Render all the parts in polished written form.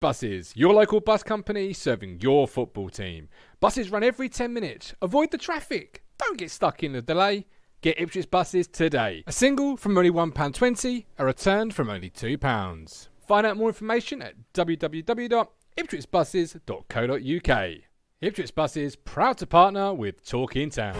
Buses, your local bus company serving your football team. Buses run every 10 minutes. Avoid the traffic. Don't get stuck in the delay. Get Ipswich buses today. A single from only £1.20, a return from only £2. Find out more information at www.ipswichbuses.co.uk. Ipswich Buses, proud to partner with Talk in Town.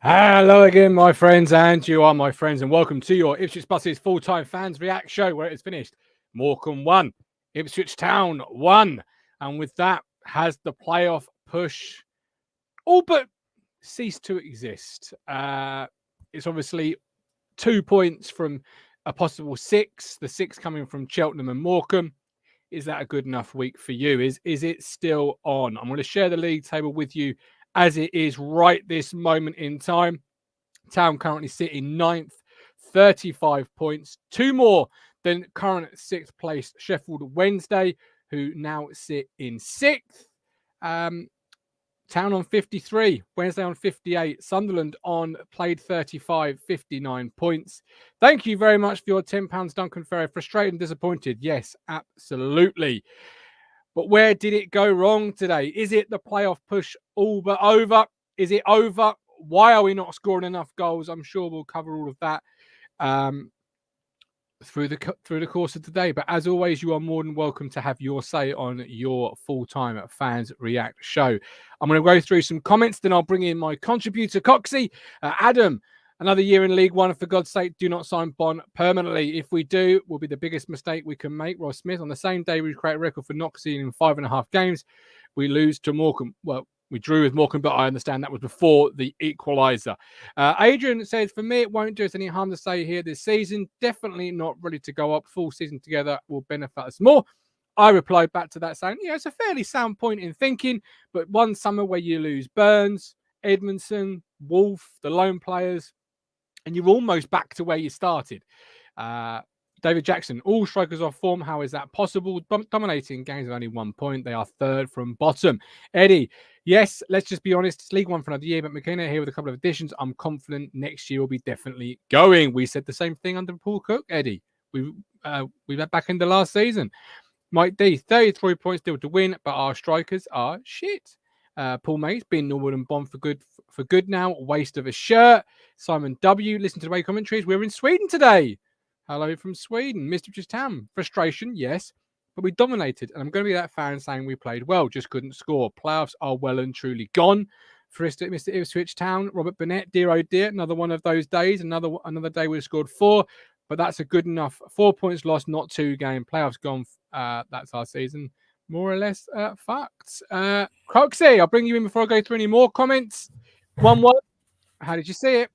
Hello again, my friends, and you are my friends, and welcome to your Ipswich Buses full-time fans react show, where it is finished. Morecambe 1, Ipswich Town 1, and with that has the playoff push all but ceased to exist. It's obviously 2 points from a possible 6, the 6 coming from Cheltenham and Morecambe. Is that a good enough week for you? Is it still on? I'm going to share the league table with you as it is right this moment in time. Town currently sitting 9th, 35 points, 2 more than current 6th place Sheffield Wednesday, who now sit in 6th. Town on 53, Wednesday on 58, Sunderland on played 35, 59 points. Thank you very much for your £10, Duncan Ferrer. Frustrated and disappointed? Yes, absolutely. But where did it go wrong today? Is it the playoff push all but over? Is it over? Why are we not scoring enough goals? I'm sure we'll cover all of that through the course of today. But as always, you are more than welcome to have your say on your full-time fans react show. I'm going to go through some comments, then I'll bring in my contributor, Coxie. Adam, another year in League One. For God's sake, do not sign Bond permanently. If we do, will be the biggest mistake we can make. Ross Smith, on the same day we create a record for not conceding in 5.5 games, we lose to Morecambe. Well, we drew with Morecambe, but I understand that was before the equaliser. Adrian says, for me, it won't do us any harm to stay here this season. Definitely not ready to go up. Full season together will benefit us more. I replied back to that saying, yeah, it's a fairly sound point in thinking, but one summer where you lose Burns, Edmondson, Wolf, the lone players, and you're almost back to where you started. David Jackson, all strikers off form. How is that possible? Dominating games of only 1 point. They are third from bottom. Eddie, yes, let's just be honest. It's League One for another year, but McKenna here with a couple of additions. I'm confident next year will be definitely going. We said the same thing under Paul Cook, Eddie. We went back in the last season. Mike D, 33 points still to win, but our strikers are shit. Paul Mays, being Norwood and Bond for good now. Waste of a shirt. Simon W, listen to the way commentaries. We're in Sweden today. Hello from Sweden. Mr. Ipswich Town. Frustration, yes, but we dominated. And I'm going to be that fan saying we played well, just couldn't score. Playoffs are well and truly gone for Mr. Ipswich Town. Robert Burnett, dear oh dear, another one of those days. Another day we scored 4, but that's a good enough. 4 points lost, not 2 game. Playoffs gone. That's our season. More or less fucked. Coxie, I'll bring you in before I go through any more comments. 1-1. How did you see it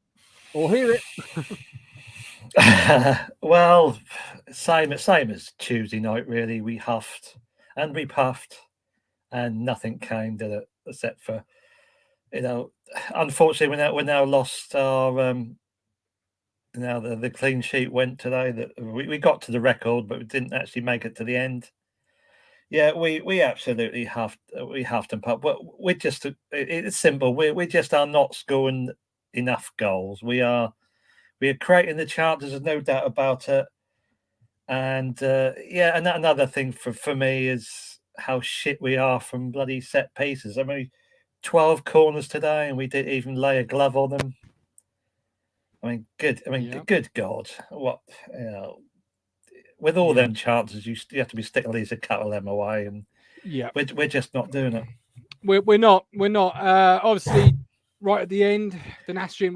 or hear it? Well, same as Tuesday night, really. We huffed and we puffed and nothing came, did it? Except for, unfortunately, we now lost our now the clean sheet went today. That we got to the record, but we didn't actually make it to the end. Yeah, we absolutely huffed and puffed. But it's simple. We just are not scoring enough goals. We are creating the chances, there's no doubt about it. And and another thing for me is how shit we are from bloody set pieces. I mean, 12 corners today, and we didn't even lay a glove on them. Good God, what with all them chances, you have to be sticking these a couple of them away, and we're just not doing it. We're not. Obviously. Right at the end, Danastrian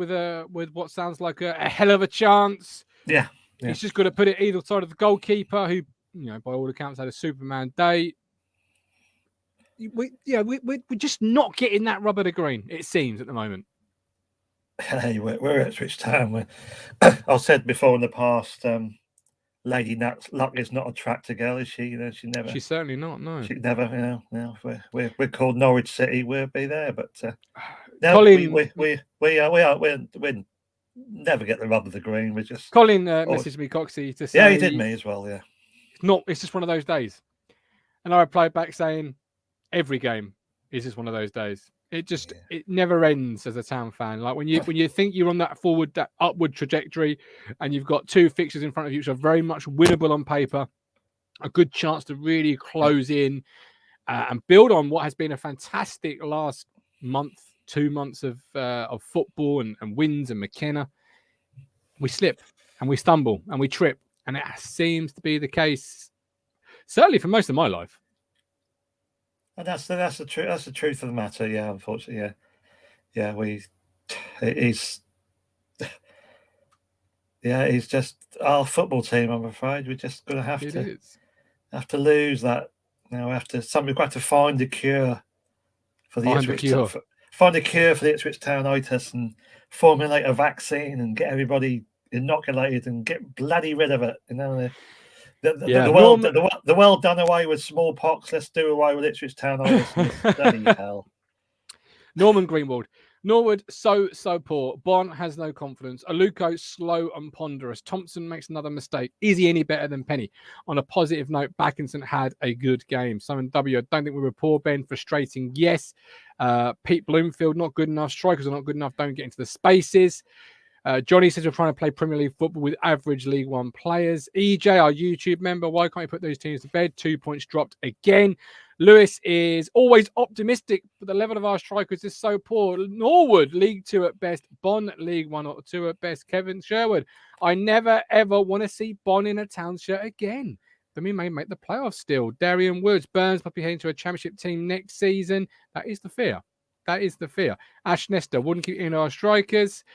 with what sounds like a hell of a chance. Yeah. He's just got to put it either side of the goalkeeper, who, by all accounts, had a Superman day. We're just not getting that rubber to green, it seems, at the moment. Hey, we're at Ipswich Town. I've said before in the past, Lady Luck is not a tractor girl, is she? She never. She's certainly not. No, she never. We're called Norwich City. We'll be there, but No, Colin, we never get the rub of the green. We just Colin messaged me, Coxie, to say, yeah, he did me as well. Yeah, it's just one of those days, and I replied back saying, every game is just one of those days. It never ends as a Town fan. Like when you think you're on that upward trajectory, and you've got 2 fixtures in front of you which are very much winnable on paper, a good chance to really close in and build on what has been a fantastic last month, 2 months of football and wins and McKenna. We slip and we stumble and we trip, and it seems to be the case certainly for most of my life. and that's the truth. That's the truth of the matter. Yeah, unfortunately, yeah. He's just our football team. I'm afraid we're just going to have to lose that. Now we have to find a cure for the find a cure for the Ipswich Town itis and formulate a vaccine and get everybody inoculated and get bloody rid of it. You know, the world done away with smallpox. Let's do away with Ipswich Town itis. Bloody hell. Norman Greenwald. Norwood, so poor. Bon has no confidence. Aluko, slow and ponderous. Thompson makes another mistake. Is he any better than Penny? On a positive note, Backinson had a good game. Simon W, I don't think we were poor, Ben. Frustrating, yes. Pete Bloomfield, not good enough. Strikers are not good enough. Don't get into the spaces. Johnny says we're trying to play Premier League football with average League One players. EJ, our YouTube member, why can't you put those teams to bed? 2 points dropped again. Lewis is always optimistic, but the level of our strikers is so poor. Norwood, League 2 at best. Bon, League 1 or 2 at best. Kevin Sherwood, I never, ever want to see Bon in a Town shirt again. Then we may make the playoffs still. Darian Woods, Burns might be heading to a championship team next season. That is the fear. Ash Nestor, wouldn't keep in our strikers.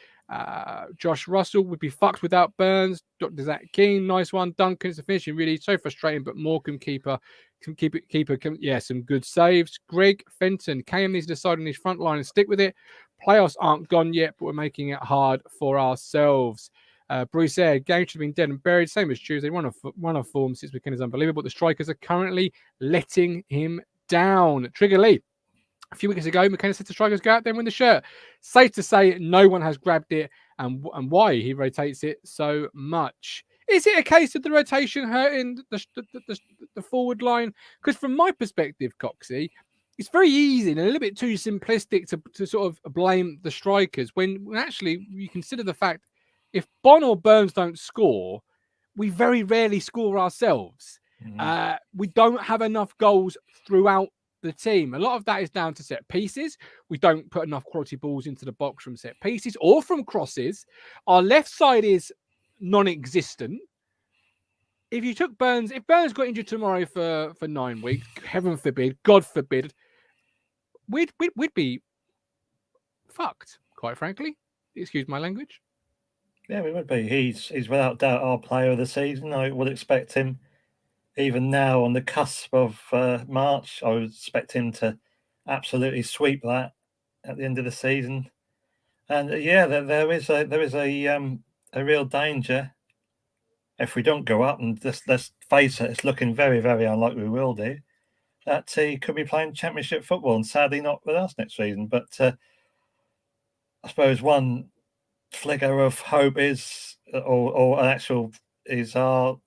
Josh Russell would be fucked without Burns. Dr. Zach King, nice one. Duncan's the finishing really so frustrating, but Morecambe keeper some good saves. Greg Fenton, KM needs to decide on his front line and stick with it. Playoffs aren't gone yet, but we're making it hard for ourselves. Bruce Air, game should have been dead and buried, same as Tuesday. Run of form since weekend is unbelievable. The strikers are currently letting him down. Trigger Lee. A few weeks ago, McKenna said to strikers go out there and win the shirt. Safe to say no one has grabbed it and why he rotates it so much. Is it a case of the rotation hurting the forward line? Because from my perspective, Coxie, it's very easy and a little bit too simplistic to sort of blame the strikers when actually you consider the fact if Bon or Burns don't score, we very rarely score ourselves. We don't have enough goals throughout the team. A lot of that is down to set pieces. We don't put enough quality balls into the box from set pieces or from crosses. Our left side is non-existent. If Burns got injured tomorrow for 9 weeks, heaven forbid, God forbid, we'd be fucked, quite frankly. Excuse my language. Yeah, we would be. He's without doubt our player of the season. I would expect him. Even now, on the cusp of March, I would expect him to absolutely sweep that at the end of the season. And there is a real danger if we don't go up. And let's face it, it's looking very, very unlikely we will do. That he could be playing Championship football, and sadly not with us next season. But I suppose one flicker of hope is, or an actual is our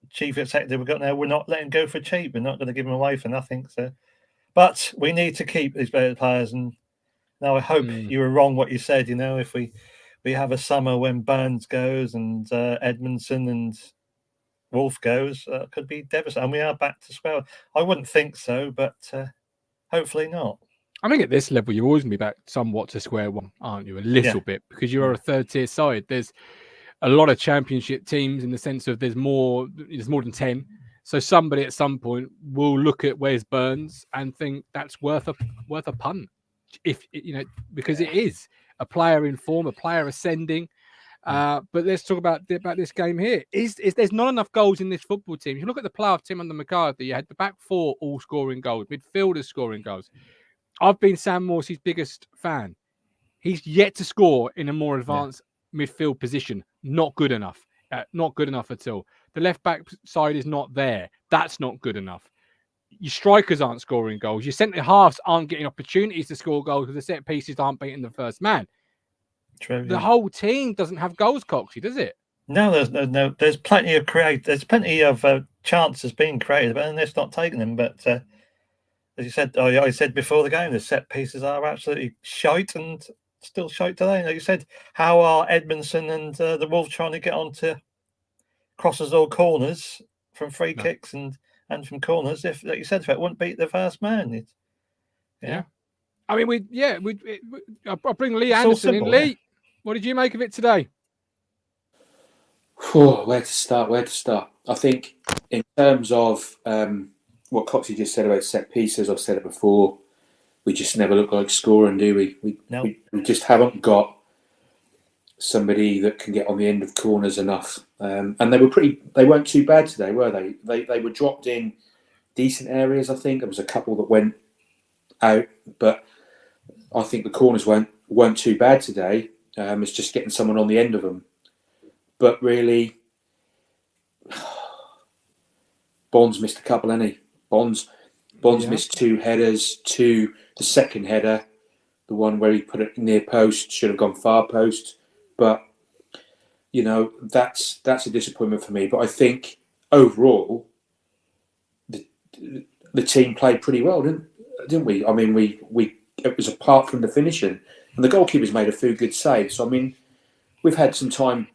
chief executive we've got now. We're not letting go for cheap. We're not going to give them away for nothing. So, but we need to keep these better players. And now I hope you were wrong what you said. You know, if we have a summer when Burns goes and Edmondson and Wolf goes, could be devastating. And we are back to square. I wouldn't think so, but hopefully not. I think at this level, you're always going to be back somewhat to square one, aren't you? A little bit, because you're a third tier side. There's a lot of championship teams in the sense of there's more than 10. So somebody at some point will look at where's Burns and think that's worth a punt, if you know, because it is a player in form, a player ascending. But let's talk about this game here. Is there's not enough goals in this football team? If you look at the playoff team under McCarthy, you had the back four all scoring goals, midfielders scoring goals. I've been Sam Morsey's biggest fan. He's yet to score in a more advanced midfield position. Not good enough. Not good enough at all. The left back side is not there. That's not good enough. your strikers aren't scoring goals. Your centre halves aren't getting opportunities to score goals because the set pieces aren't beating the first man. True. The whole team doesn't have goals, Coxie, does it? No, there's plenty of There's plenty of chances being created, but they're not taking them. But as you said, I said before the game, the set pieces are absolutely shite and still shite today. Like you said, how are Edmondson and the Wolves trying to get onto crosses or corners from free kicks and from corners? If, like you said, if it wouldn't beat the first man, yeah. I mean, I'll bring Lee Anderson in. Lee, what did you make of it today? Where to start? I think in terms of what Coxie just said about set pieces, I've said it before, we just never look like scoring, do we? We just haven't got somebody that can get on the end of corners enough. And they weren't too bad today, were they? They were dropped in decent areas, I think. There was a couple that went out, but I think the corners weren't too bad today. It's just getting someone on the end of them. But really, Bonds missed a couple, hasn't he? Bonds missed 2 headers. The second header, the one where he put it near post, should have gone far post. But that's a disappointment for me. But I think overall, the team played pretty well, didn't we? I mean, it was apart from the finishing, and the goalkeepers made a few good saves. So I mean, we've had some time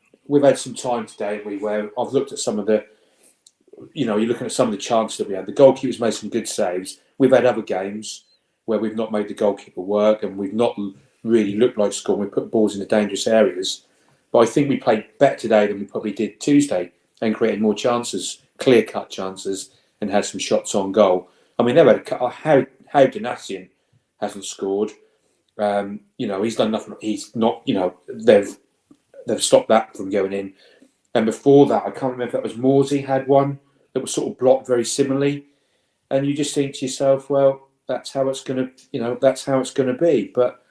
today, where I've looked at some of the, you're looking at some of the chances that we had. The goalkeepers made some good saves. We've had other games where we've not made the goalkeeper work and we've not really looked like scoring. We put balls in the dangerous areas. But I think we played better today than we probably did Tuesday and created more chances, clear-cut chances, and had some shots on goal. I mean, they've had how Ganassian hasn't scored. He's done nothing. He's not, they've stopped that from going in. And before that, I can't remember if that was Morsey had one that was sort of blocked very similarly. And you just think to yourself, well, that's how it's going to be. But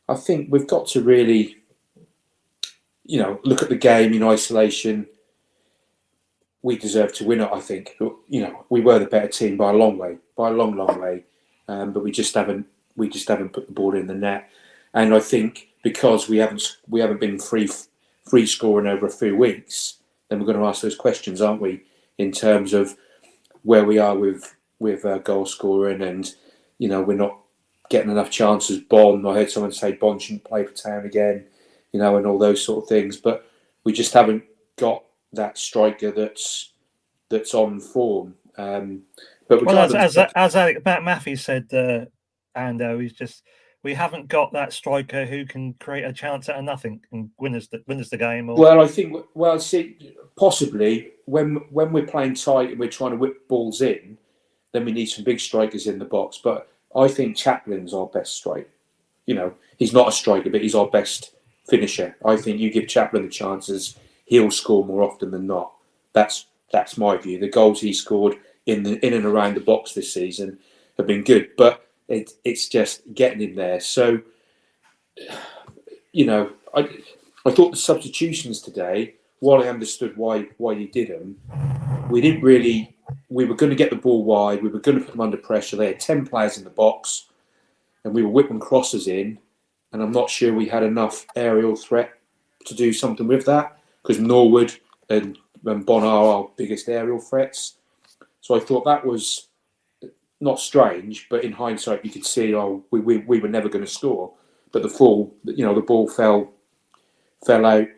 I think we've got to really, look at the game in isolation. We deserve to win it, I think. We were the better team by a long way, by a long, long way. But we just haven't put the ball in the net. And I think because we haven't been free scoring over a few weeks, then we're going to ask those questions, aren't we? In terms of where we are with goal scoring, and we're not getting enough chances. Bond, I heard someone say Bond shouldn't play for Town again, and all those sort of things. But we just haven't got that striker that's on form. But as Matt Matthews said, Ando, we haven't got that striker who can create a chance out of nothing and win us the game. Well, I think possibly when we're playing tight and we're trying to whip balls in, then we need some big strikers in the box. But I think Chaplin's our best striker. He's not a striker, but he's our best finisher. I think you give Chaplin the chances, he'll score more often than not. That's my view. The goals he scored in and around the box this season have been good, but it's just getting in there. So, I thought the substitutions today, while I understood why you did them, we were going to get the ball wide, we were going to put them under pressure. They had 10 players in the box and we were whipping crosses in, and I'm not sure we had enough aerial threat to do something with that, because Norwood and Bon are our biggest aerial threats. So I thought that was not strange, but in hindsight, you could see, we were never going to score. But the ball fell out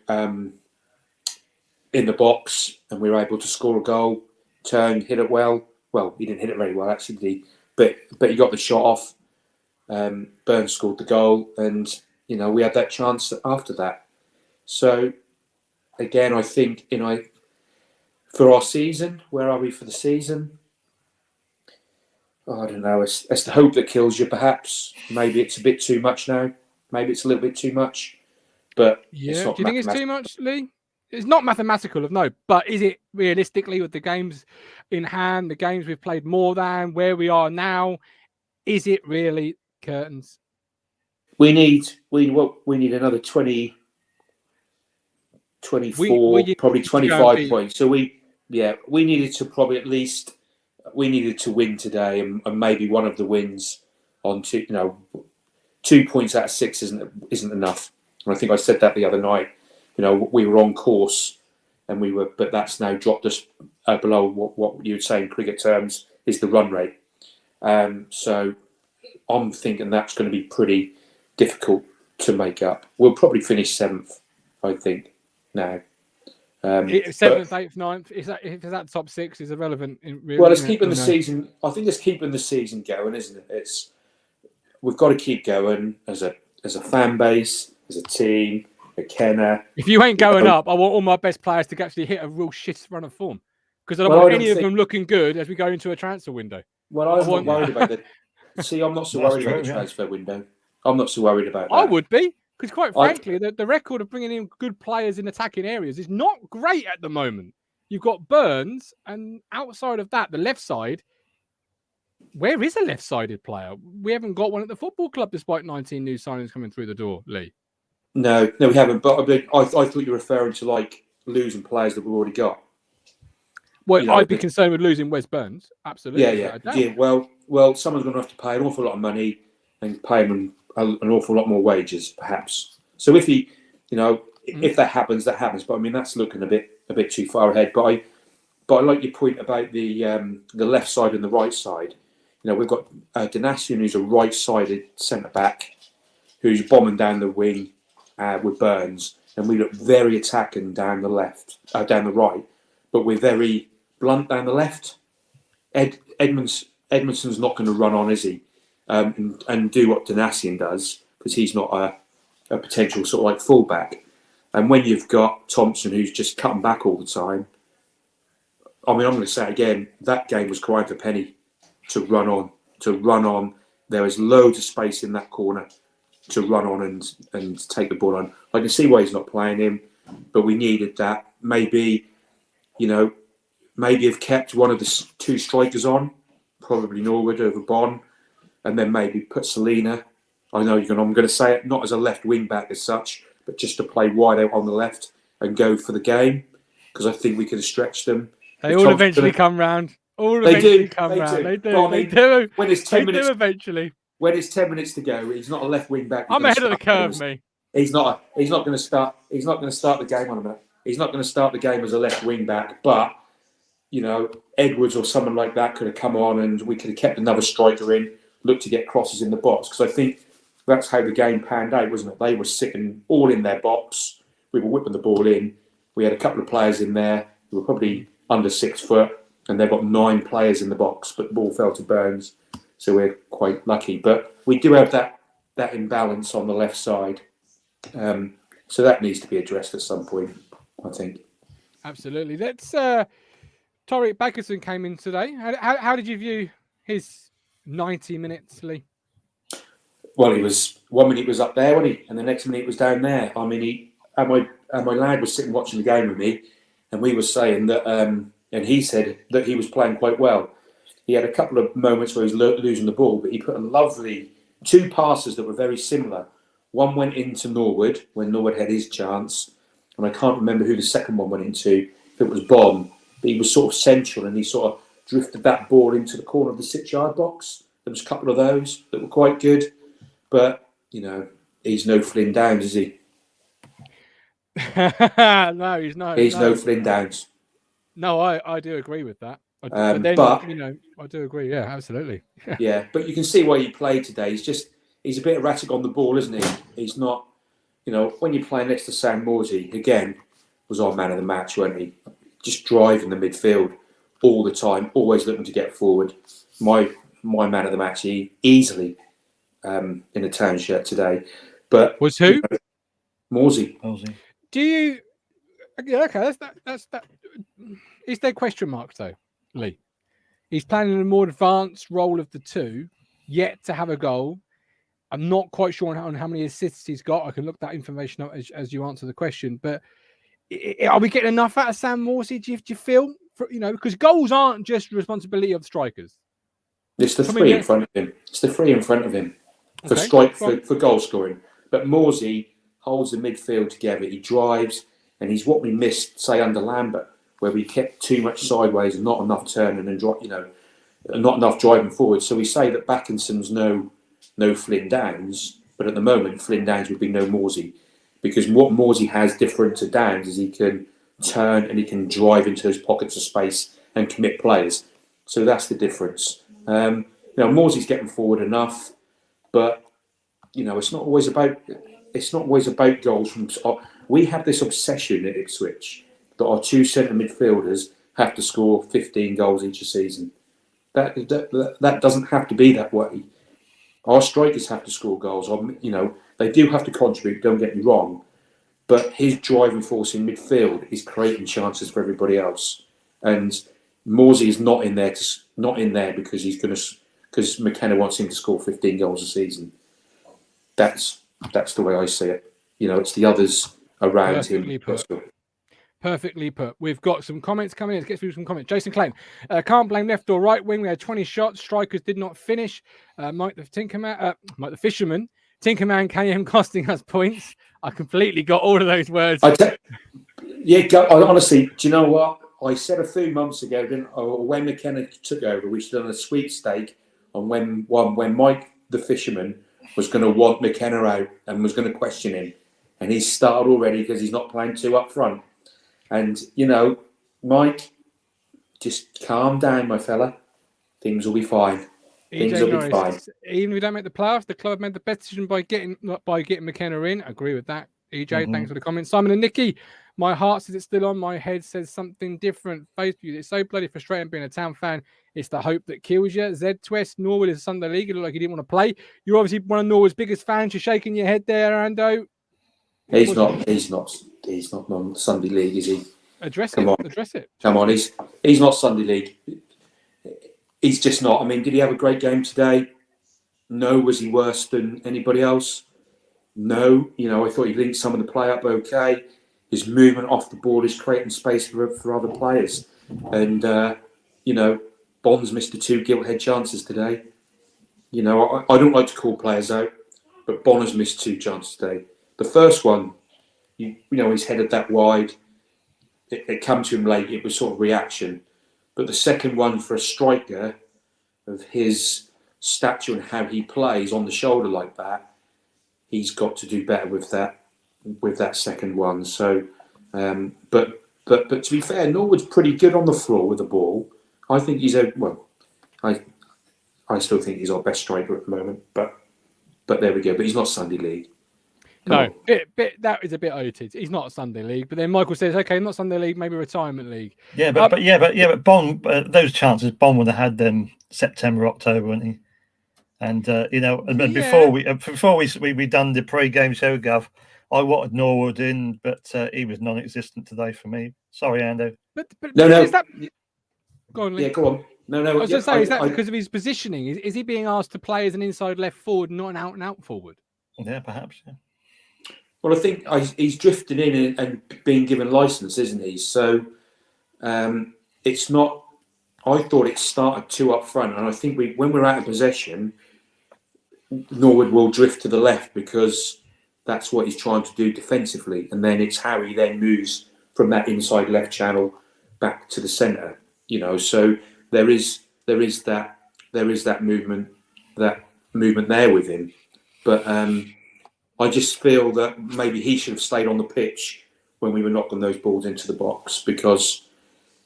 in the box, and we were able to score a goal. Turned, hit it well. Well, he didn't hit it very well, actually, did he? But he got the shot off. Burns scored the goal, and we had that chance after that. So again, I think for our season, where are we for the season? I don't know. It's the hope that kills you, perhaps. Maybe it's a bit too much now. Maybe it's a little bit too much. But yeah, do you think it's too much, Lee? It's not mathematical, no. But is it realistically, with the games in hand, the games we've played more than, where we are now, is it really curtains? We need another 20, 24, probably 25 points. So we needed to probably at least we needed to win today, and maybe one of the wins on 2 points out of 6 isn't enough. And I think I said that the other night. We were on course, but that's now dropped us below what you would say in cricket terms is the run rate. So I'm thinking that's going to be pretty difficult to make up. We'll probably finish 7th, I think, now. 7th, 8th, 9th. Is that top 6 is irrelevant? Well, it's keeping the season. I think it's keeping the season going, isn't it? We've got to keep going as a fan base, as a team, a Kenner. If you ain't going up, I want all my best players to actually hit a real shit run of form, because I don't want any of them looking good as we go into a transfer window. Well, I'm not worried about it. See, I'm not so worried about the transfer window. I'm not so worried about that. I would be, because quite frankly, the record of bringing in good players in attacking areas is not great at the moment. You've got Burns, and outside of that, the left side, where is a left-sided player? We haven't got one at the football club despite 19 new signings coming through the door, Lee. No, we haven't. But I thought you were referring to like losing players that we've already got. Well, I'd be concerned with losing Wes Burns. Absolutely. Yeah. Well, someone's going to have to pay an awful lot of money and pay him an awful lot more wages, perhaps. So if if that happens, that happens. But I mean, that's looking a bit too far ahead. But I like your point about the left side and the right side. We've got Danasian, who's a right-sided centre back, who's bombing down the wing with Burns, and we look very attacking down the right, but we're very blunt down the left. Edmondson's not going to run on, is he? And do what Danasian does, because he's not a potential sort of like fullback. And when you've got Thompson, who's just cutting back all the time, I mean, I'm going to say it again, that game was crying for penny to run on. There was loads of space in that corner to run on and take the ball on. I can see why he's not playing him, but we needed that. Maybe have kept one of the 2 strikers on, probably Norwood over Bond, and then maybe put Selina. I know I'm going to say it, not as a left wing back as such, but just to play wide out on the left and go for the game, because I think we could have stretched them. They all eventually come round. They do. When it's 10 minutes, eventually. When it's 10 minutes to go, he's not a left wing back. I'm ahead of the curve, me. He's not going to start. He's not going to start the game on a minute. He's not going to start the game as a left wing back. But Edwards or someone like that could have come on, and we could have kept another striker in, looked to get crosses in the box, because I think that's how the game panned out, wasn't it? They were sitting all in their box. We were whipping the ball in. We had a couple of players in there who were probably under 6 foot. And they've got 9 players in the box, but the ball fell to Burns, so we're quite lucky. But we do have that imbalance on the left side, so that needs to be addressed at some point, I think. Absolutely. Let's. Tariq Baggerson came in today. How did you view his 90 minutes, Lee? Well, he was 1 minute was up there, wasn't he? And the next minute was down there. I mean, my lad was sitting watching the game with me, and we were saying that. And he said that he was playing quite well. He had a couple of moments where he was losing the ball, but he put a lovely 2 passes that were very similar. One went into Norwood when Norwood had his chance, and I can't remember who the second one went into, if it was Bond, but he was sort of central and he sort of drifted that ball into the corner of the 6-yard box. There was a couple of those that were quite good, but, he's no Flynn Downs, is he? No, he's not. He's no Flynn Downs. No, I do agree with that. I do agree. Yeah, absolutely. Yeah, but you can see why he played today. He's a bit erratic on the ball, isn't he? He's not, when you're playing next to Sam Morsey, again, was our man of the match, wasn't he? Just driving the midfield all the time, always looking to get forward. My man of the match, he easily in a town shirt today. But was who? Morsey. Do you? Yeah, okay. That's that. Is there question marks though, Lee? He's playing in a more advanced role of the 2, yet to have a goal. I'm not quite sure on how many assists he's got. I can look that information up as you answer the question. But are we getting enough out of Sam Morsey? Do you feel? Because goals aren't just the responsibility of strikers. It's the 3 in front of him. It's the 3 in front of him for goal scoring. But Morsey holds the midfield together. He drives, and he's what we missed, say, under Lambert, where we kept too much sideways and not enough turning and drop. not enough driving forward. So we say that Backinson's no Flynn Downs, but at the moment Flynn Downs would be no Morsey, because what Morsey has different to Downs is he can turn and he can drive into those pockets of space and commit players. So that's the difference. Morsey's getting forward enough, but it's not always about goals from. We have this obsession at Ipswich that our two centre midfielders have to score 15 goals each season. That doesn't have to be that way. Our strikers have to score goals. They do have to contribute. Don't get me wrong, but his driving force in midfield is creating chances for everybody else. And Morsey is not in there because McKenna wants him to score 15 goals a season. That's the way I see it. It's the others around him. Perfectly put. We've got some comments coming in. Let's get through some comments. Jason Clayton, can't blame left or right wing. We had 20 shots. Strikers did not finish. Mike the Fisherman. Tinkerman KM costing us points. I completely got all of those words. Honestly, do you know what? I said a few months ago, when McKenna took over, we should have done a sweepstake on when Mike the Fisherman was going to want McKenna out and was going to question him. And he's started already because he's not playing two up front. And, Mike, just calm down, my fella. Things will be fine. Things will be fine. Even if we don't make the playoffs, the club made the best decision by getting McKenna in. I agree with that. EJ, thanks for the comment. Simon and Nikki, my heart says it's still on. My head says something different. Facebook, it's so bloody frustrating being a Town fan. It's the hope that kills you. Zed Twist, Norwood is a Sunday League. It looked like he didn't want to play. You're obviously one of Norwood's biggest fans. You're shaking your head there, Ando. He's not on Sunday League, is he? Address it. Come on, he's not Sunday League. He's just not. I mean, did he have a great game today? No. Was he worse than anybody else? No. I thought he linked some of the play up okay. His movement off the board is creating space for other players. And, Bonds missed the 2 gilt-head chances today. I don't like to call players out, but Bonner's missed 2 chances today. The first one, he's headed that wide. It came to him late. It was sort of reaction. But the second one, for a striker of his stature and how he plays on the shoulder like that, he's got to do better with that second one. So, but to be fair, Norwood's pretty good on the floor with the ball. I think I still think he's our best striker at the moment. But there we go. But he's not Sunday League. That is a bit oated. He's not a Sunday League. But then Michael says, "Okay, not Sunday League, maybe retirement league." Yeah, but Bond, those chances Bond would have had them September, October, wouldn't he? And before we done the pre-game show, Gav, I wanted Norwood in, but he was non-existent today for me. Sorry, Ando. But no. Is that... Go on, Lee. Yeah, go on. No. I was going to say, is that because of his positioning? Is he being asked to play as an inside left forward, not an out-and-out forward? Yeah, perhaps. Yeah. Well, I think he's drifted in and being given license, isn't he? So it's not. I thought it started 2 up front, and I think when we're out of possession, Norwood will drift to the left because that's what he's trying to do defensively, and then it's how he then moves from that inside left channel back to the centre. So there is that movement there with him, but I just feel that maybe he should have stayed on the pitch when we were knocking those balls into the box, because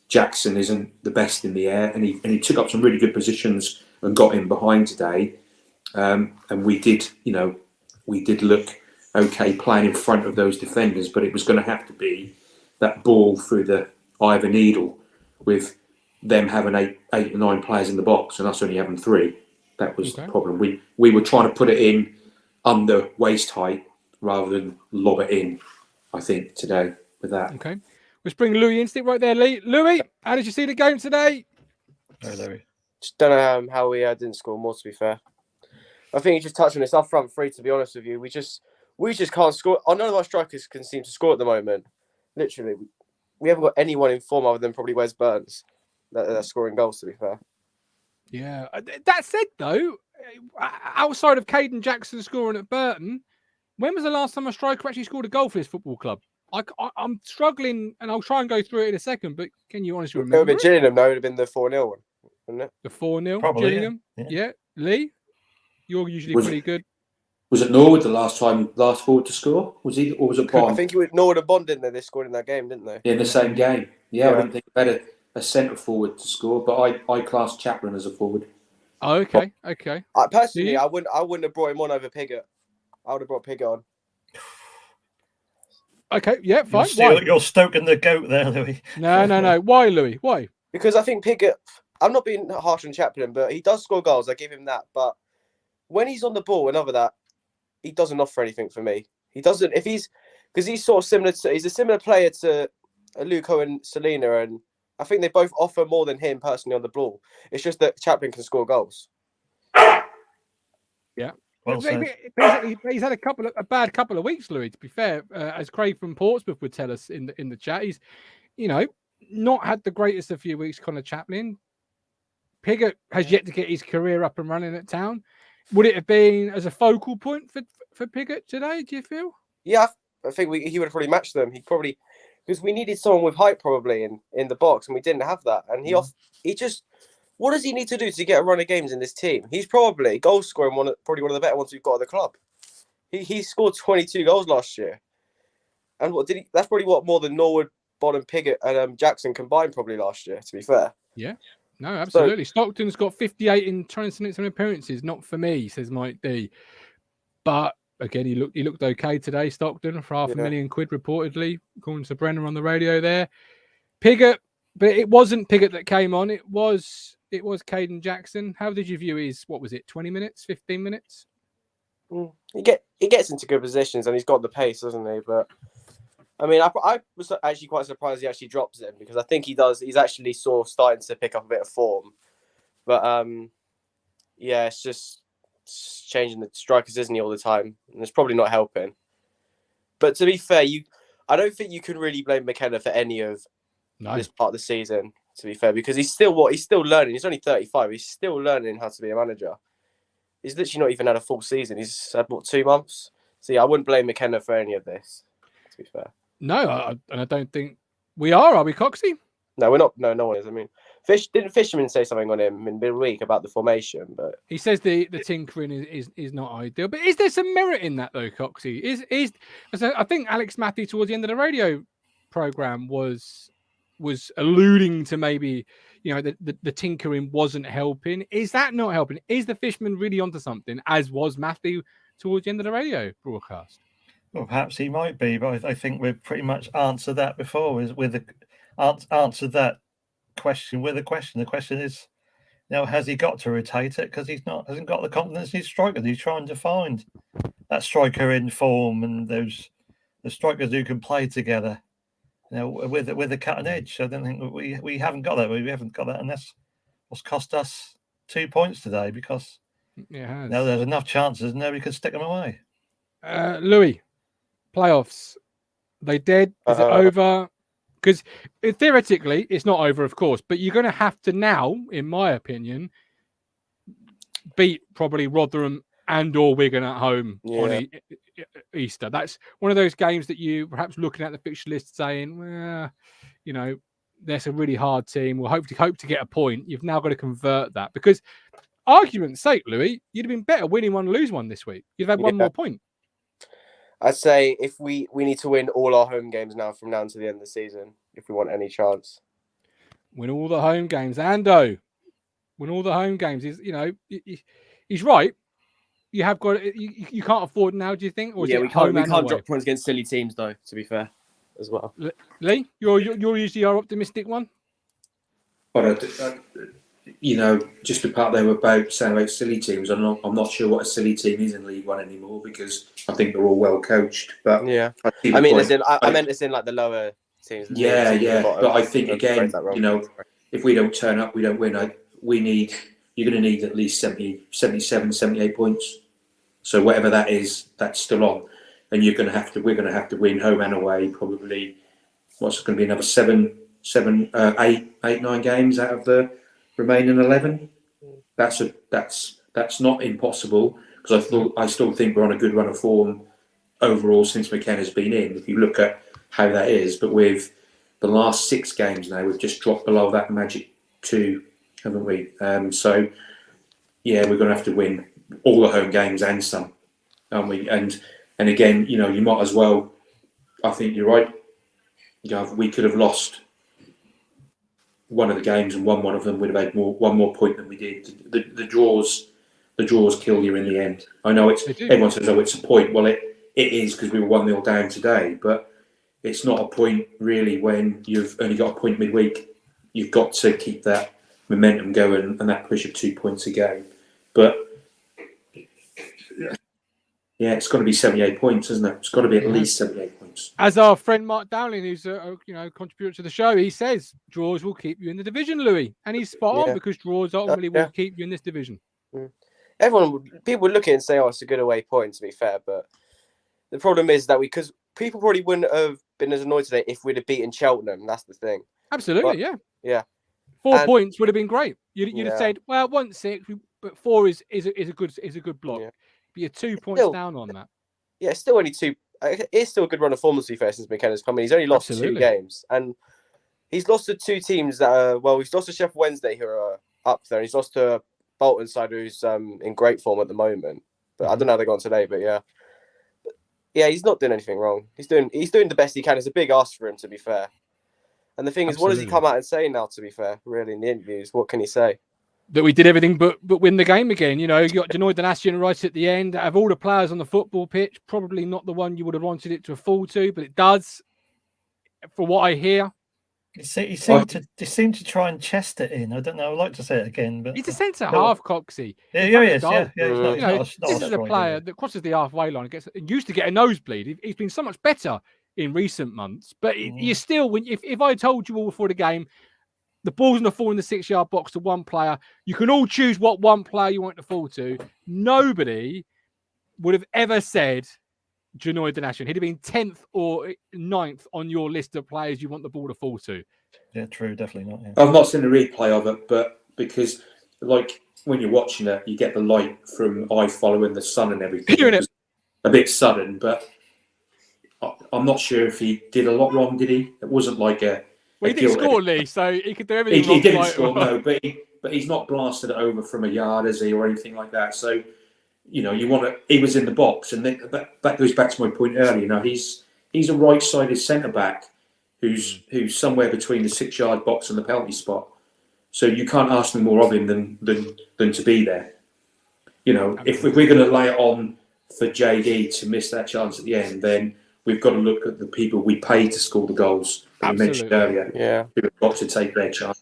Jackson isn't the best in the air, and he took up some really good positions and got in behind today, and we did look okay playing in front of those defenders, but it was going to have to be that ball through the eye of a needle with them having eight or 9 players in the box and us only having 3. That was the problem. We were trying to put it in under waist height rather than lob it in, I think, today with that. Okay. Let's bring Louis in. Stick right there, Lee. Louis, how did you see the game today? Oh, Louis. Just don't know how we didn't score more, to be fair. I think you just touched on this. Our front 3, to be honest with you, we just can't score. None of our strikers can seem to score at the moment. Literally, we haven't got anyone in form other than probably Wes Burns that's scoring goals, to be fair. Yeah. That said, though, outside of Caden Jackson scoring at Burton, when was the last time a striker actually scored a goal for this football club? I'm struggling, and I'll try and go through it in a second, but can you honestly remember? It would have been Gillingham, though. It would have been the 4-0 one. wasn't it? The 4-0, Probably, yeah. Gillingham. Yeah. Yeah. Lee, you're usually Was pretty good. Was it Norwood the last forward to score? Was he, or was it Bond? I think Norwood and Bond, didn't they? They scored in that game, didn't they? In the same game. Yeah, Yeah. I didn't think we had a centre forward to score, but I classed Chaplin as a forward. Oh, okay. Okay. Personally, you? I wouldn't have brought him on over Piggott. I would have brought Piggott on. Okay. Yeah. Fine. You're stoking the goat there, Louis. No. Why, Louis? Why? Because I think Piggott, I'm not being harsh on Chaplin, but he does score goals. I give him that. But when he's on the ball and other that, he doesn't offer anything for me. He doesn't, because he's sort of similar to, he's a similar player to Luco and Selena, and I think they both offer more than him personally on the ball. It's just that Chaplin can score goals. Yeah. Well said. He's had a bad couple of weeks, Louis. To be fair, as Craig from Portsmouth would tell us in the chat, he's not had the greatest of few weeks. Connor Chaplin. Piggott has yet to get his career up and running at Town. Would it have been as a focal point for Piggott today? Do you feel? Yeah, I think he would have probably matched them. Because we needed someone with height probably in the box, and we didn't have that. And he just, what does he need to do to get a run of games in this team? He's probably goal scoring probably one of the better ones we've got at the club. He scored 22 goals last year, and that's probably more than Norwood, Bond, Piggott, and Jackson combined probably last year. To be fair. Yeah. No, absolutely. Stockton's got 58 in 27 appearances. Not for me, says Mike D. But again, he looked okay today, Stockton, for £500,000 reportedly, according to Brenner on the radio there. Piggott, but it wasn't Piggott that came on. It was Caden Jackson. How did you view his, 20 minutes, 15 minutes? He gets into good positions and he's got the pace, doesn't he? But I mean, I was actually quite surprised he actually drops him, because I think he's actually sort of starting to pick up a bit of form. But yeah, it's just changing the strikers, isn't he, all the time? And it's probably not helping. But to be fair, I don't think you can really blame McKenna for any of this part of the season, to be fair, because he's still learning. He's only 35. He's still learning how to be a manager. He's literally not even had a full season. He's had, 2 months? So yeah, I wouldn't blame McKenna for any of this, to be fair. No, and I don't think we are we, Coxie? No, we're not. No one is. I mean, didn't Fisherman say something on him in midweek about the formation? But he says the tinkering is not ideal. But is there some merit in that though, Coxie? I think Alex Matthew towards the end of the radio program was alluding to maybe the tinkering wasn't helping. Is that not helping? Is the Fishman really onto something? As was Matthew towards the end of the radio broadcast. Well, perhaps he might be, but I think we've pretty much answered that before. Answered that question with a question. The question is, has he got to rotate it? Because hasn't got the confidence in his strikers. He's trying to find that striker in form and the strikers who can play together, with a cutting edge. I don't think we haven't got that. We haven't got that, and that's what's cost us 2 points today, because there's enough chances, nobody can stick them away. Louis, playoffs, they dead? Is it over? Because theoretically, it's not over, of course, but you're going to have to now, in my opinion, beat probably Rotherham and or Wigan at home on Easter. That's one of those games that you perhaps looking at the fixture list saying, well, that's a really hard team. We'll hope to get a point. You've now got to convert that, because argument's sake, Louis, you'd have been better winning one, lose one this week. You'd have had one more point. I'd say if we need to win all our home games now from now to the end of the season, if we want any chance. Win all the home games, Ando. Win all the home games. He's right. You have got you can't afford now, do you think? Or we can't drop points against silly teams though, to be fair, as well. Lee, you're usually our optimistic one. But just the part they were saying about silly teams, I'm not sure what a silly team is in League One anymore, because I think they're all well coached. But yeah, I mean, I meant as in like the lower teams. Yeah. But I think again, if we don't turn up, we don't win. You're going to need at least 70, 77, 78 points. So whatever that is, that's still on, and we're going to have to win home and away. Probably, what's going to be another 8, 9 games out of the remaining 11. That's not impossible, because I still think we're on a good run of form overall since McKenna's been in. If you look at how that is, but with the last 6 games now, we've just dropped below that magic 2 haven't we? So yeah, we're going to have to win all the home games and some, aren't we? And again, you might as well. I think you're right. We could have lost one of the games and won one of them. We'd have had one more point than we did. The draws kill you in the end. I know everyone says, "Oh, it's a point." Well, it is, because we were 1-0 down today, but it's not a point really when you've only got a point midweek. You've got to keep that momentum going and that push of 2 points a game. But yeah, it's got to be 78 points, isn't it? It's got to be at least 78 points. As our friend Mark Dowling, who's a contributor to the show, he says draws will keep you in the division, Louis, and he's spot on, because draws ultimately will keep you in this division. People would look at it and say, "Oh, it's a good away point." To be fair, but the problem is that because people probably wouldn't have been as annoyed today if we'd have beaten Cheltenham. That's the thing. Absolutely, yeah. 4 points would have been great. You'd have said, "Well, 1-6, but 4 is a good block." Yeah. But you're 2 points down on that. Yeah, it's still only 2. It's still a good run of form, to be fair, since McKenna's come in. He's only lost 2 games, and he's lost to 2 teams that are, he's lost to Sheffield Wednesday, who are up there, and he's lost to Bolton side, who's in great form at the moment. But I don't know how they got on today, but yeah. Yeah, he's not doing anything wrong. He's doing the best he can. It's a big ask for him, to be fair. And the thing is, what does he come out and say now, to be fair, really, in the interviews? What can he say? That we did everything but win the game again. You got Janoy Donatian right at the end. Out of all the players on the football pitch, probably not the one you would have wanted it to fall to, but it does, for what I hear. He seemed to try and chest it in. I don't know. I'd like to say it again, but he's a centre half, Coxie. Yeah, he is. Yeah. This is a player that crosses the halfway line. Used to get a nosebleed. He's been so much better in recent months, but you still, if I told you all before the game, the ball's going to fall in the 6-yard box to one player, you can all choose what one player you want to fall to. Nobody would have ever said Janoy Donatian. He'd have been 10th or 9th on your list of players you want the ball to fall to. Yeah, true. Definitely not. Yeah. I've not seen a replay of it, but because, like, when you're watching it, you get the light from eye following the sun and everything. It was a bit sudden, but I'm not sure if he did a lot wrong, did he? It wasn't like a... Well, he didn't score, Lee, so he could do everything wrong. He didn't score, no, but he's not blasted it over from a yard, is he, or anything like that. So, you want to... He was in the box, and that goes back to my point earlier. He's a right-sided centre-back who's somewhere between the 6-yard box and the penalty spot. So you can't ask them more of him than to be there. If we're going to lay it on for JD to miss that chance at the end, then we've got to look at the people we paid to score the goals that we mentioned earlier, who have got to take their chance.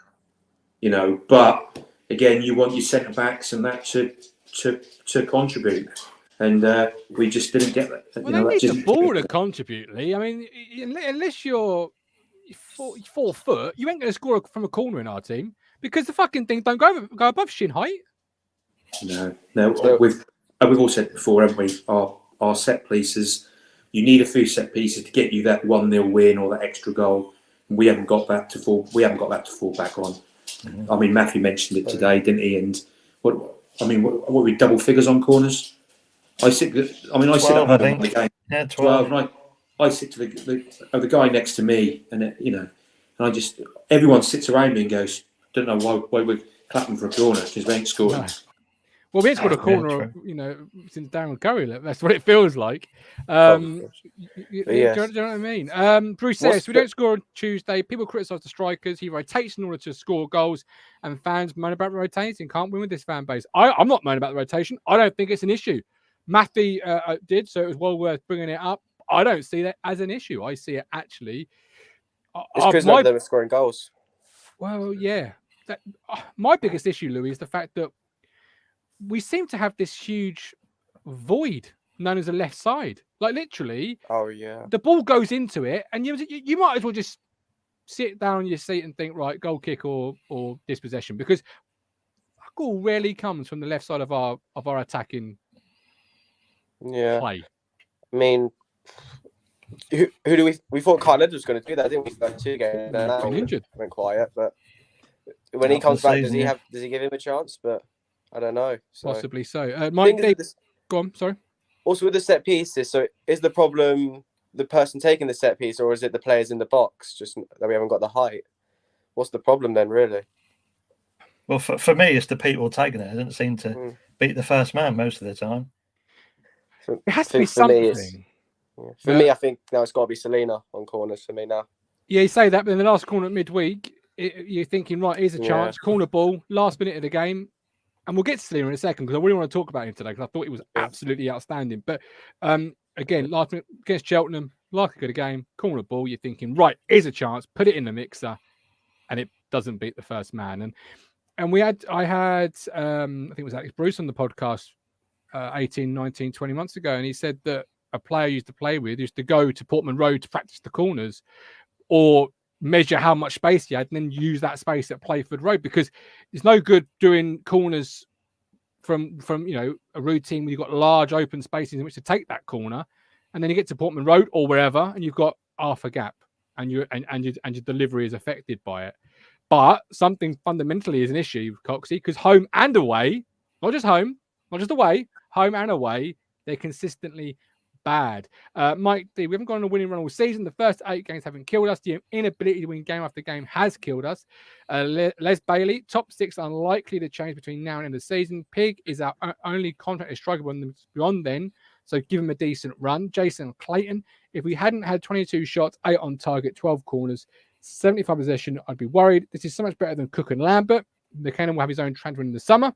But again, you want your centre backs and that to contribute, and we just didn't get that. Well, they need the ball to contribute, Lee. I mean, unless you're 4 foot, you ain't going to score from a corner in our team because the fucking thing don't go above shin height. No. We've all said before, haven't we? Our set pieces. You need a few set pieces to get you that 1-0 win or that extra goal. We haven't got that to fall. We haven't got that to fall back on. Mm-hmm. I mean, Matthew mentioned it today, didn't he? And what were we, double figures on corners? I sit at home on the game. Yeah, 12. And I sit to the guy next to me, and and I just, everyone sits around me and goes, don't know why we're clapping for a corner because we ain't scored. No. Well, we ain't scored a corner, since Darren Curry. That's what it feels like. Do you know what I mean? Bruce says, we don't score on Tuesday. People criticise the strikers. He rotates in order to score goals, and fans moan about rotating. Can't win with this fan base. I'm not moaning about the rotation. I don't think it's an issue. Matthew did, so it was well worth bringing it up. I don't see that as an issue. I see it actually. It's because none of them are scoring goals. Well, yeah. My biggest issue, Louis, is the fact that we seem to have this huge void known as a left side. Like literally, the ball goes into it, and you might as well just sit down on your seat and think, right, goal kick or dispossession, because goal rarely comes from the left side of our attacking play. I mean, who do we thought Kyle Edwards was going to do that, didn't we? First 2 games, injured, went quiet, but when he comes back, does he give him a chance? But I don't know. So. Possibly so. Mike, go on. Sorry. Also, with the set pieces, so is the problem the person taking the set piece, or is it the players in the box? Just that we haven't got the height. What's the problem then, really? Well, for me, it's the people taking it. It doesn't seem to beat the first man most of the time. It has to be For me, something. for me, I think now it's got to be Selena on corners for me now. Yeah, you say that, but in the last corner at midweek, you're thinking, right, here's a chance. Corner ball, last minute of the game. And we'll get to Selena in a second because I really want to talk about him today because I thought he was absolutely outstanding. But again, last minute against Cheltenham, like a good game, corner ball, you're thinking, right, here's a chance, put it in the mixer, and it doesn't beat the first man. And I had I think it was Alex Bruce on the podcast 18, 19, 20 months ago, and he said that a player used to go to Portman Road to practice the corners or measure how much space he had and then use that space at Playford Road, because it's no good doing corners from a routine where you've got large open spaces in which to take that corner, and then you get to Portman Road or wherever and you've got half a gap and your delivery is affected by it. But something fundamentally is an issue with Coxey, because home and away, not just away, home and away, they're consistently bad. Mike D, we haven't gone on a winning run all season. The first 8 games haven't killed us. The inability to win game after game has killed us. Les Bailey, top 6 unlikely to change between now and end of the season. Pig is our only contract is struggling beyond then, so give him a decent run. Jason Clayton, if we hadn't had 22 shots, 8 on target, 12 corners, 75 possession, I'd be worried. This is so much better than Cook and Lambert. McKenna will have his own transfer in the summer.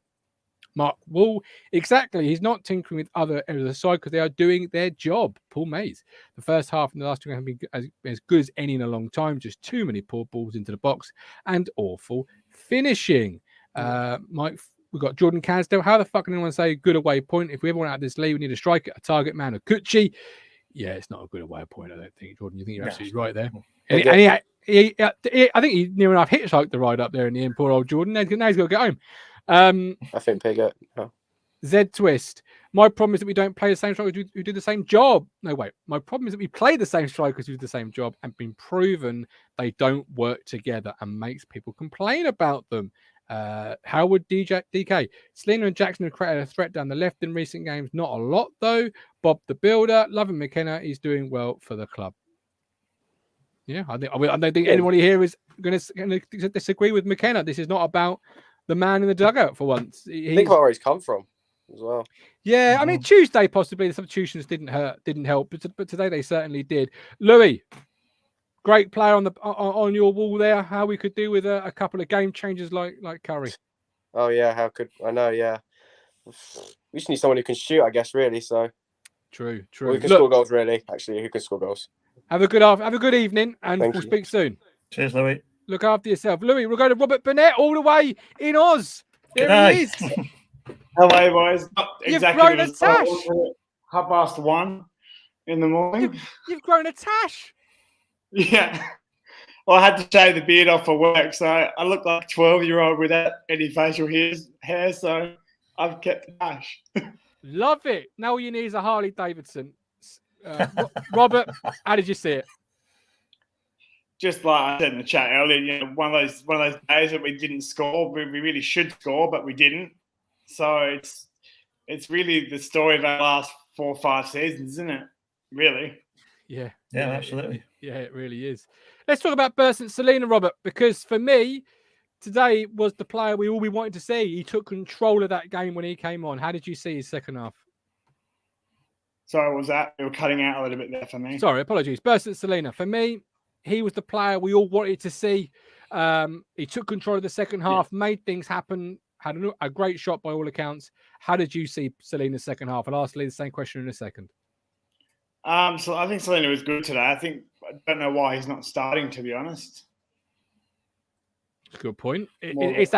Mark Wall, exactly. He's not tinkering with other areas of the side because they are doing their job. Paul Mays, the first half and the last 2 have been as good as any in a long time. Just too many poor balls into the box and awful finishing. Mike, we've got Jordan Cansdale. How the fuck can anyone say good away point? If we ever want out of this league, we need a striker, a target man, a Cucci. Yeah, it's not a good away point, I don't think, Jordan. You think you're absolutely right there. I think he near enough hitchhiked the ride up there in the end, poor old Jordan. Now he's got to get home. I think Pigott. Oh. Zed Twist. My problem is that we don't play the same strikers who do the same job. No, wait. My problem is that we play the same strikers who do the same job and been proven they don't work together and makes people complain about them. How would DK? Selena and Jackson have created a threat down the left in recent games. Not a lot, though. Bob the Builder. Loving McKenna. He's doing well for the club. Yeah, I don't think anybody here is going to disagree with McKenna. This is not about the man in the dugout for once. Think about where he's come from as well. Yeah, I mean, Tuesday possibly the substitutions didn't help, but today they certainly did. Louis, great player on your wall there. How we could do with a couple of game changers like Curry. Oh yeah, how could I know? Yeah, we just need someone who can shoot, I guess. Really, so true. Or who can score goals? Really, actually, who can score goals? Have a good evening, and we'll speak soon. Cheers, Louis. Look after yourself, Louis. We'll go to Robert Burnett all the way in Oz. There he is. Hello, boys. You've grown a tash. 1:30 in the morning. You've grown a tash. Yeah. Well, I had to shave the beard off for work, so I look like a 12-year-old without any facial hair, so I've kept the tash. Love it. Now all you need is a Harley Davidson. Robert, how did you see it? Just like I said in the chat earlier, one of those days that we didn't score. We really should score, but we didn't. So it's really the story of our last 4 or 5 seasons, isn't it? Really? Yeah, absolutely. Yeah, it really is. Let's talk about Bursant Selena, Robert, because for me, today was the player we wanted to see. He took control of that game when he came on. How did you see his second half? Sorry, what was that? You were cutting out a little bit there for me. Sorry, apologies. Bursant Selena. For me, he was the player we all wanted to see. He took control of the second half, made things happen, had a great shot by all accounts. How did you see Selena's second half? I'll ask Lee the same question in a second. So I think Selena was good today. I don't know why he's not starting, to be honest. Good point. It's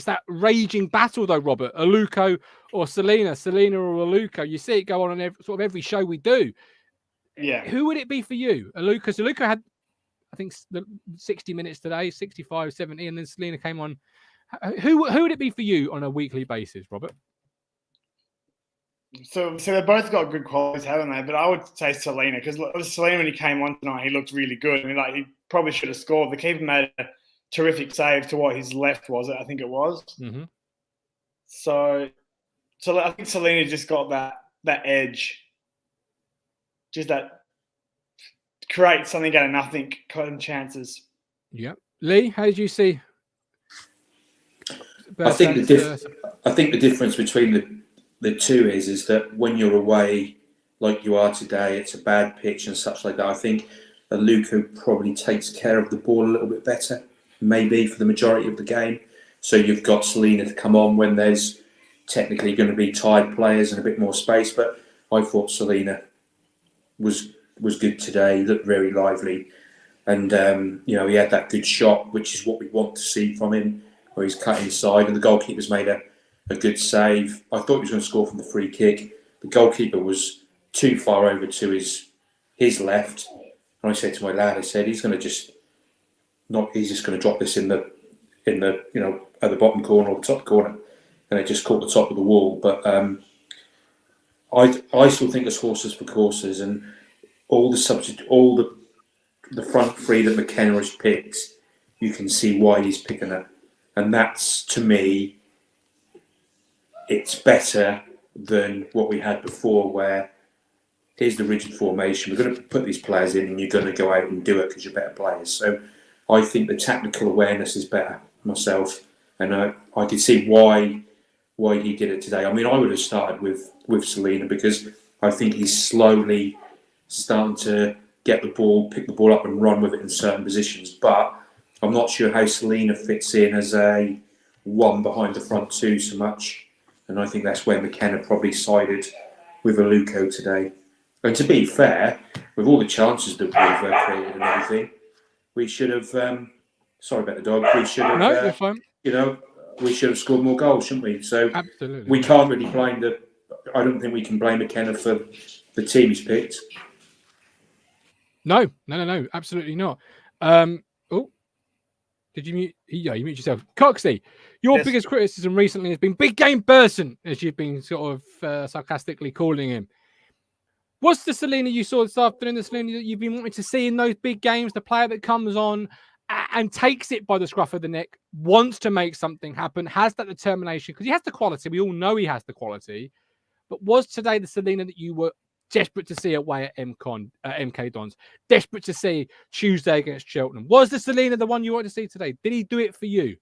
that raging battle, though, Robert. Aluko or Selena or Aluko. You see it go on every show we do. Yeah. Who would it be for you? Aluko. So Aluko had, I think, 60 minutes today, 65, 70, and then Selena came on. Who would it be for you on a weekly basis, Robert? So they both got good qualities, haven't they? But I would say Selena, because Selena, when he came on tonight, he looked really good. I mean, he probably should have scored. The keeper made a terrific save to what his left was. I think it was. Mm-hmm. So I think Selena just got that edge, just that create something out of nothing kind of chances. Yeah, Lee, how did you see I think the difference between the two is that when you're away, like you are today, it's a bad pitch and such like that. I think Luca probably takes care of the ball a little bit better, maybe for the majority of the game. So you've got Selena to come on when there's technically going to be tired players and a bit more space. But I thought Selena was good today. He looked very lively, and he had that good shot, which is what we want to see from him, where he's cut inside, and the goalkeeper's made a good save. I thought he was going to score from the free kick. The goalkeeper was too far over to his left, and I said to my lad, I said he's just going to drop this in the at the bottom corner or the top corner, and it just caught the top of the wall. But I still think there's horses for courses, and all the front three that McKenna has picked, you can see why he's picking it, and that's, to me, it's better than what we had before, where here's the rigid formation, we're going to put these players in and you're going to go out and do it because you're better players. So I think the tactical awareness is better myself, and I can see why he did it today. I mean, I would have started with Selena, because I think he's slowly starting to get the ball, pick the ball up and run with it in certain positions, but I'm not sure how Selena fits in as a one behind the front two so much. And I think that's where McKenna probably sided with Aluko today. And to be fair, with all the chances that we've created and everything, we should have. Sorry about the dog. We should have. No, you're fine. We should have scored more goals, shouldn't we? So absolutely, we can't really blame I don't think we can blame McKenna for the team he's picked. No, absolutely not. Did you mute? Yeah, you mute yourself. Coxie, your biggest criticism recently has been Big Game Person, as you've been sort of sarcastically calling him. What's the Selena you saw this afternoon, the Selena that you've been wanting to see in those big games, the player that comes on and takes it by the scruff of the neck, wants to make something happen, has that determination, because he has the quality. We all know he has the quality. But was today the Selena that you were desperate to see away at MK Dons, desperate to see Tuesday against Cheltenham? Was the Selena the one you wanted to see today? Did he do it for you?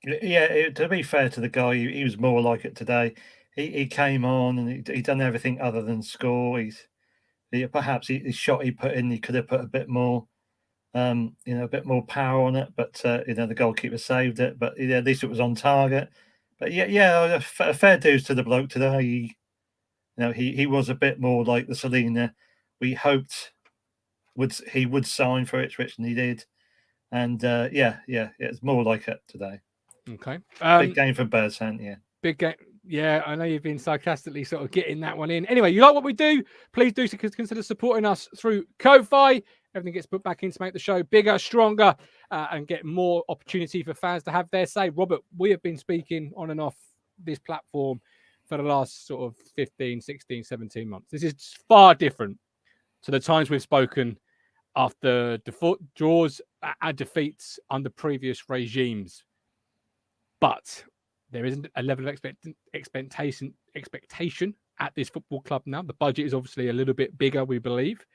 Yeah, to be fair to the guy, he was more like it today. He came on and he done everything other than score. Perhaps his shot he put in, he could have put a bit more, a bit more power on it. But the goalkeeper saved it. But at least it was on target. But a fair dues to the bloke today. He was a bit more like the Selena we hoped he would sign for Ipswich, and he did. And it's more like it today. Okay, big game for Bersant, yeah. Big game. Yeah, I know you've been sarcastically sort of getting that one in. Anyway, you like what we do? Please do consider supporting us through Ko-Fi. Everything gets put back in to make the show bigger, stronger, and get more opportunity for fans to have their say. Robert, we have been speaking on and off this platform for the last sort of 15, 16, 17 months. This is far different to the times we've spoken after draws and defeats under previous regimes. But there isn't a level of expectation at this football club now. The budget is obviously a little bit bigger, we believe.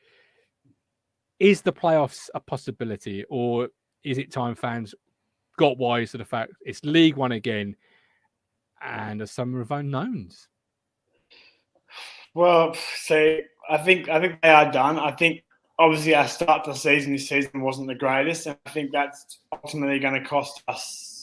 Is the playoffs a possibility, or is it time fans got wise to the fact it's League One again and a summer of unknowns? Well, see, I think they are done. I think obviously our start to the season this season wasn't the greatest, and I think that's ultimately going to cost us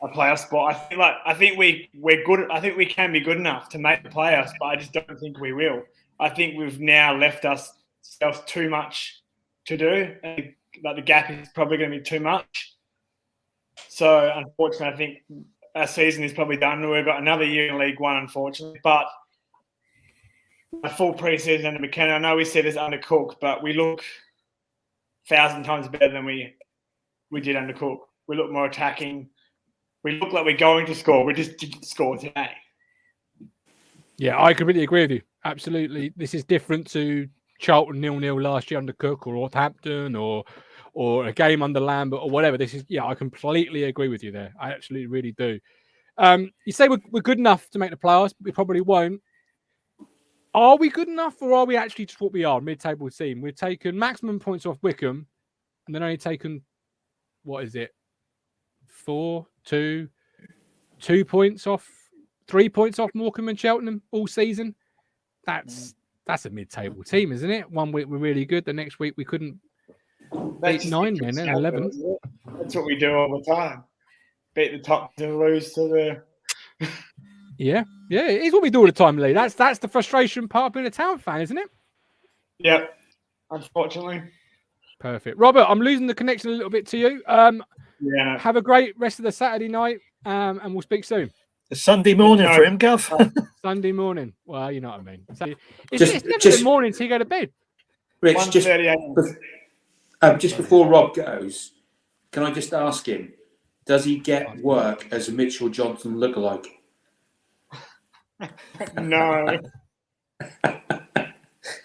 a playoff spot. I think we're good. I think we can be good enough to make the playoffs, but I just don't think we will. I think we've now left ourselves too much to do, and the gap is probably going to be too much. So unfortunately, I think our season is probably done. We've got another year in League One, unfortunately, but a full pre-season under McKenna. I know we said it's under Cook, but we look 1,000 times better than we did under Cook. We look more attacking. We look like we're going to score. We just didn't score today. Yeah, I completely agree with you. Absolutely. This is different to Charlton 0-0 last year under Cook, or Northampton, or a game under Lambert, or whatever. I completely agree with you there. I absolutely really do. You say we're good enough to make the playoffs, but we probably won't. Are we good enough, or are we actually just what we are, mid-table team? We've taken maximum points off Wickham, and then only taken, 4 2 points off, 3 points off Morecambe and Cheltenham all season. That's a mid-table team, isn't it? One week we're really good, the next week we couldn't beat 9 men and 11. That's what we do all the time. Beat the top to lose to the. Yeah, it is what we do all the time, Lee. That's the frustration part of being a Town fan, isn't it? Yep, unfortunately. Perfect. Robert, I'm losing the connection a little bit to you. Yeah. Have a great rest of the Saturday night, and we'll speak soon. It's Sunday morning for him, Gov. Sunday morning. Well, you know what I mean. So it's Just- never just- the morning till you go to bed. Rich, 1:38. just before Rob goes, can I just ask him, does he get work as a Mitchell Johnson lookalike? No.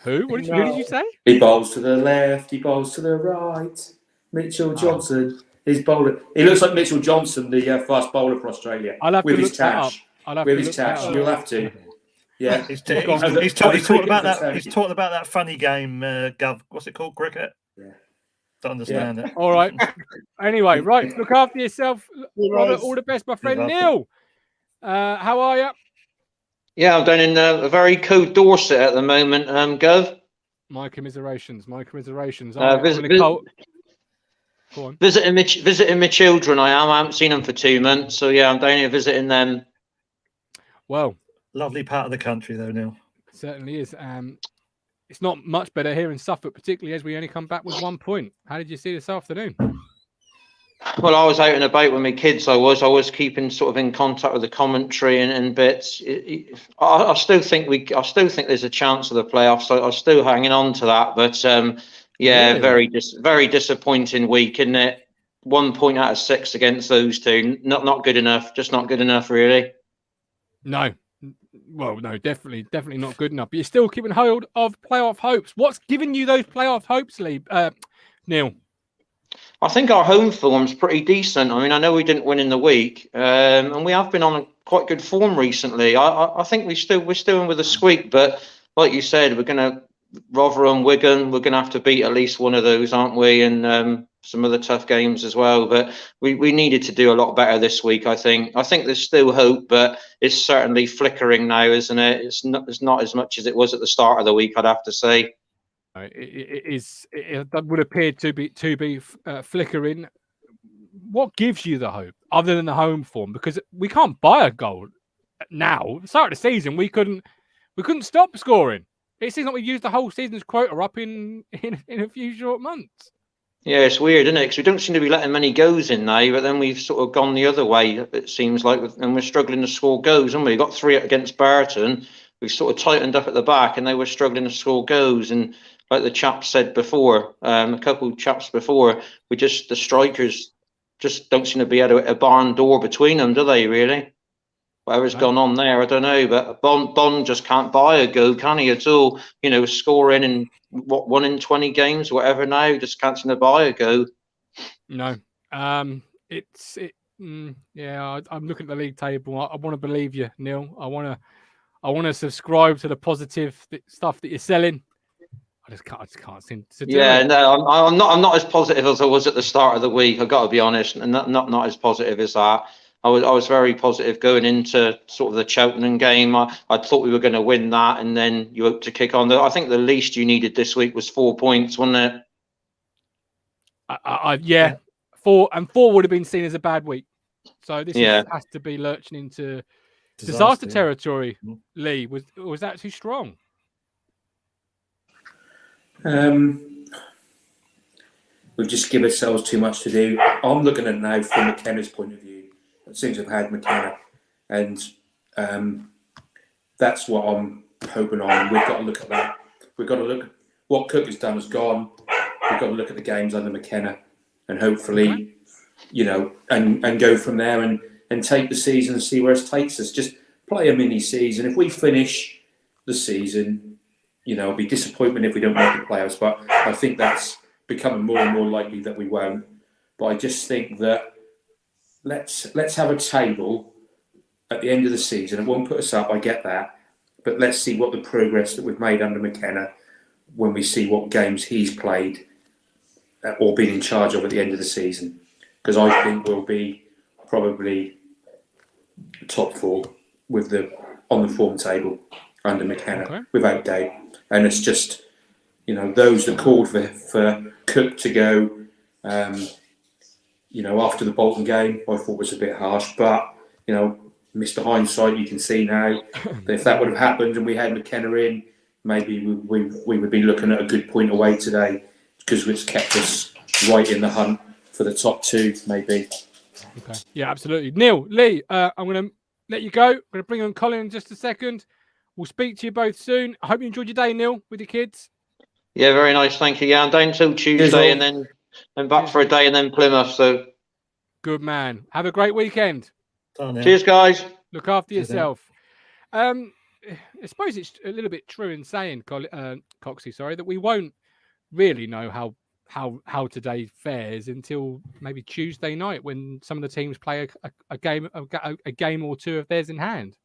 Who? Who did you say? He bowls to the left, he bowls to the right. Mitchell Johnson is bowler. He looks like Mitchell Johnson, the fast bowler for Australia. I'll have with to his look that up. tash. I'll have With to his look that tash. up. You'll have to. Yeah. He's talking about that. He's talking about that funny game, Gov. What's it called? Cricket. Yeah. Don't understand it. All right. Anyway, right. Look after yourself, Robert. All the best, my friend. Good luck. Neil, how are you? Yeah, I'm down in a very cold Dorset at the moment, Gov. My commiserations. Go on. Visiting my children. I haven't seen them for 2 months, so yeah, I'm down here visiting them. Well, Lovely part of the country, though, Neil. it certainly is. It's not much better here in Suffolk, particularly as we only come back with 1 point. How did you see this afternoon? Well, I was out and about with my kids. I was keeping sort of in contact with the commentary and bits. I still think there's a chance of the playoffs. I'm still hanging on to that, but yeah, Really? very disappointing week, isn't it? 1 point out of 6 against those two. Not good enough. Just not good enough, really. No. Well, no, definitely not good enough. But you're still keeping hold of playoff hopes. What's giving you those playoff hopes, Lee? Neil? I think our home form's pretty decent. I mean, I know we didn't win in the week, and we have been on a quite good form recently. I think we're still in with a squeak, but like you said, we're going to Rotherham, Wigan. We're going to have to beat at least one of those, aren't we? And some other tough games as well. But we needed to do a lot better this week. I think there's still hope, but it's certainly flickering now, isn't it? It's not as much as it was at the start of the week, I'd have to say. It would appear to be flickering. What gives you the hope other than the home form? Because we can't buy a goal now. At the start of the season, we couldn't stop scoring. It seems like we used the whole season's quota up in a few short months. Yeah, it's weird, isn't it? Because we don't seem to be letting many goals in now, but then we've sort of gone the other way, it seems like, and we're struggling to score goals, haven't we? We got 3 against Burton. We've sort of tightened up at the back, and they were struggling to score goals. And like the chaps said before, a couple of chaps before, the strikers just don't seem to be at a barn door between them, do they, really? Whatever's gone on there, I don't know. But Bond just can't buy a go, can he, at all? You know, scoring in 1 in 20 games, whatever now, just can't seem to buy a go. No. I'm looking at the league table. I want to believe you, Neil. I want to subscribe to the positive stuff that you're selling. I just can't seem to do it. No, I'm not as positive as I was at the start of the week. I've got to be honest, and not as positive as that. I was very positive going into sort of the Cheltenham game. I thought we were going to win that, and then you hope to kick on. I think the least you needed this week was 4 points, wasn't it? Yeah. 4 would have been seen as a bad week. So this has to be lurching into disaster territory. Lee, was that too strong? We've just given ourselves too much to do. I'm looking at it now from McKenna's point of view. It seems to have had McKenna, and that's what I'm hoping on. We've got to look at that. We've got to look at what Cook has done has gone. We've got to look at the games under McKenna, and hopefully, and go from there and take the season and see where it takes us. Just play a mini season. If we finish the season, it'll be disappointment if we don't make the playoffs. But I think that's becoming more and more likely that we won't. But I just think that let's have a table at the end of the season. It won't put us up, I get that. But let's see what the progress that we've made under McKenna when we see what games he's played or been in charge of at the end of the season. Because I think we'll be probably top 4 with on the form table under McKenna with 8 day, and it's just those that called for Cook to go. After the Bolton game, I thought was a bit harsh, but Mr. Hindsight, you can see now that if that would have happened and we had McKenna in, maybe we would be looking at a good point away today, because it's kept us right in the hunt for the top 2, maybe. Okay. Yeah, absolutely. Neil, Lee, I'm going to let you go. I'm going to bring on Colin in just a second. We'll speak to you both soon. I hope you enjoyed your day, Neil, with your kids. Yeah, very nice. Thank you. Yeah, I'm down till Tuesday and then I'm back for a day and then Plymouth. So good man. Have a great weekend. Cheers, guys. Look after yourself. I suppose it's a little bit true in saying, Coxie, that we won't really know how today fares until maybe Tuesday night when some of the teams play a game or two of theirs in hand.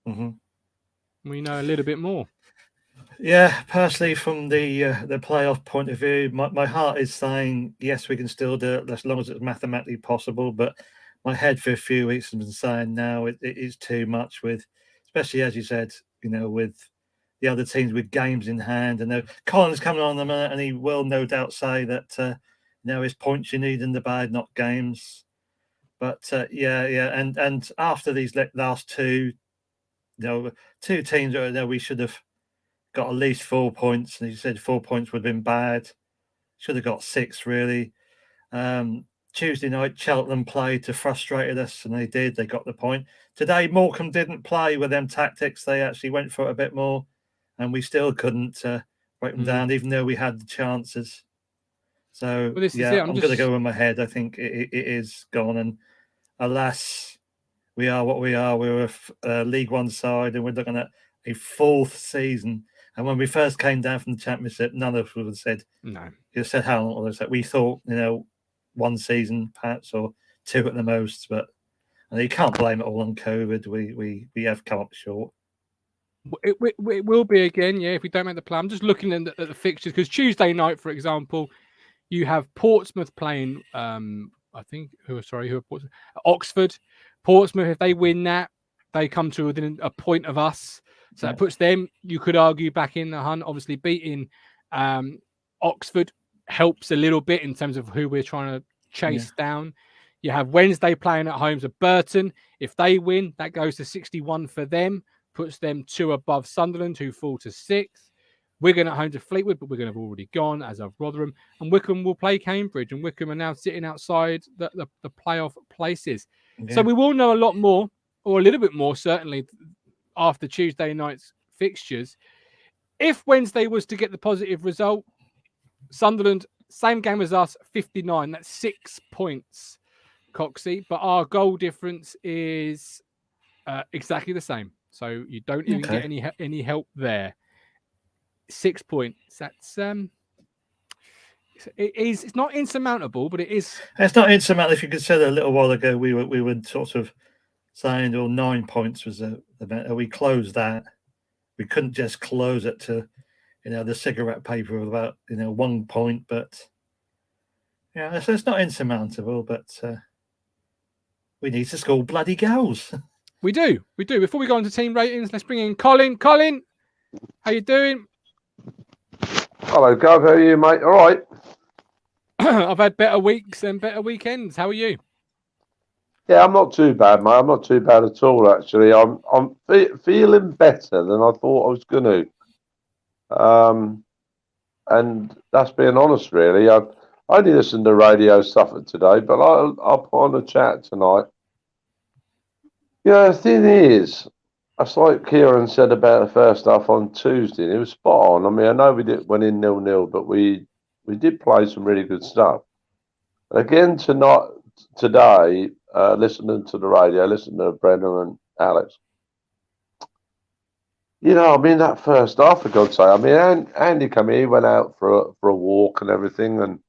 Mm-hmm. We know a little bit more. Yeah, personally, from the playoff point of view, my heart is saying yes, we can still do it as long as it's mathematically possible. But my head for a few weeks has been saying now it is too much, with, especially as you said, with the other teams with games in hand. And Colin's coming on the minute, and he will no doubt say that it's points you need in the bag, not games. But and after these last two, two teams, we should have got at least 4 points, and he said 4 points would have been bad. Should have got 6, really. Tuesday night, Cheltenham played to frustrate us, and they did. They got the point. Today, Morecambe didn't play with them tactics. They actually went for it a bit more, and we still couldn't break them down, even though we had the chances. So, I'm going to go with my head. I think it is gone, and alas, we are what we are. We're a League One side, and we're looking at a 4th season. And when we first came down from the Championship, none of us would have said, no. You said how long was that? We thought, 1 season, perhaps, or 2 at the most. But you can't blame it all on COVID. We have come up short. It will be again, if we don't make the plan. I'm just looking at the fixtures, because Tuesday night, for example, you have Portsmouth playing. I think who are Portsmouth? Oxford. Portsmouth, if they win that, they come to within a point of us. So that puts them, you could argue, back in the hunt. Obviously, beating Oxford helps a little bit in terms of who we're trying to chase down. You have Wednesday playing at home to Burton. If they win, that goes to 61 for them, puts them 2 above Sunderland, who fall to 6th. Wigan at home to Fleetwood, but Wigan have already gone, as of Rotherham. And Wycombe will play Cambridge, and Wycombe are now sitting outside the playoff places. Yeah. So we will know a lot more, or a little bit more, certainly, after Tuesday night's fixtures. If Wednesday was to get the positive result, Sunderland, same game as us, 59. That's 6 points, Coxie. But our goal difference is exactly the same. So you don't even get any help there. 6 points. That's it's not insurmountable, but it is. It's not insurmountable if you consider a little while ago we were sort of saying 9 points was we closed that. We couldn't just close it to the cigarette paper of about 1 point, but so it's not insurmountable, but we need to score bloody goals. We do. Before we go on to team ratings, let's bring in Colin. Colin, how you doing? Hello, Gov. How are you, mate? All right. I've had better weeks and better weekends. How are you? Yeah, I'm not too bad, mate. I'm not too bad at all, actually. I'm feeling better than I thought I was going to. And that's being honest, really. I only listened to radio stuff today, but I'll put on a chat tonight. The thing is, that's like Kieran said about the first half on Tuesday, and it was spot on. I mean, I know we went in 0-0, but we did play some really good stuff. Again, today, listening to the radio, listening to Brendan and Alex. That first half, for God's sake. I mean, Andy came in, he went out for a walk and everything, and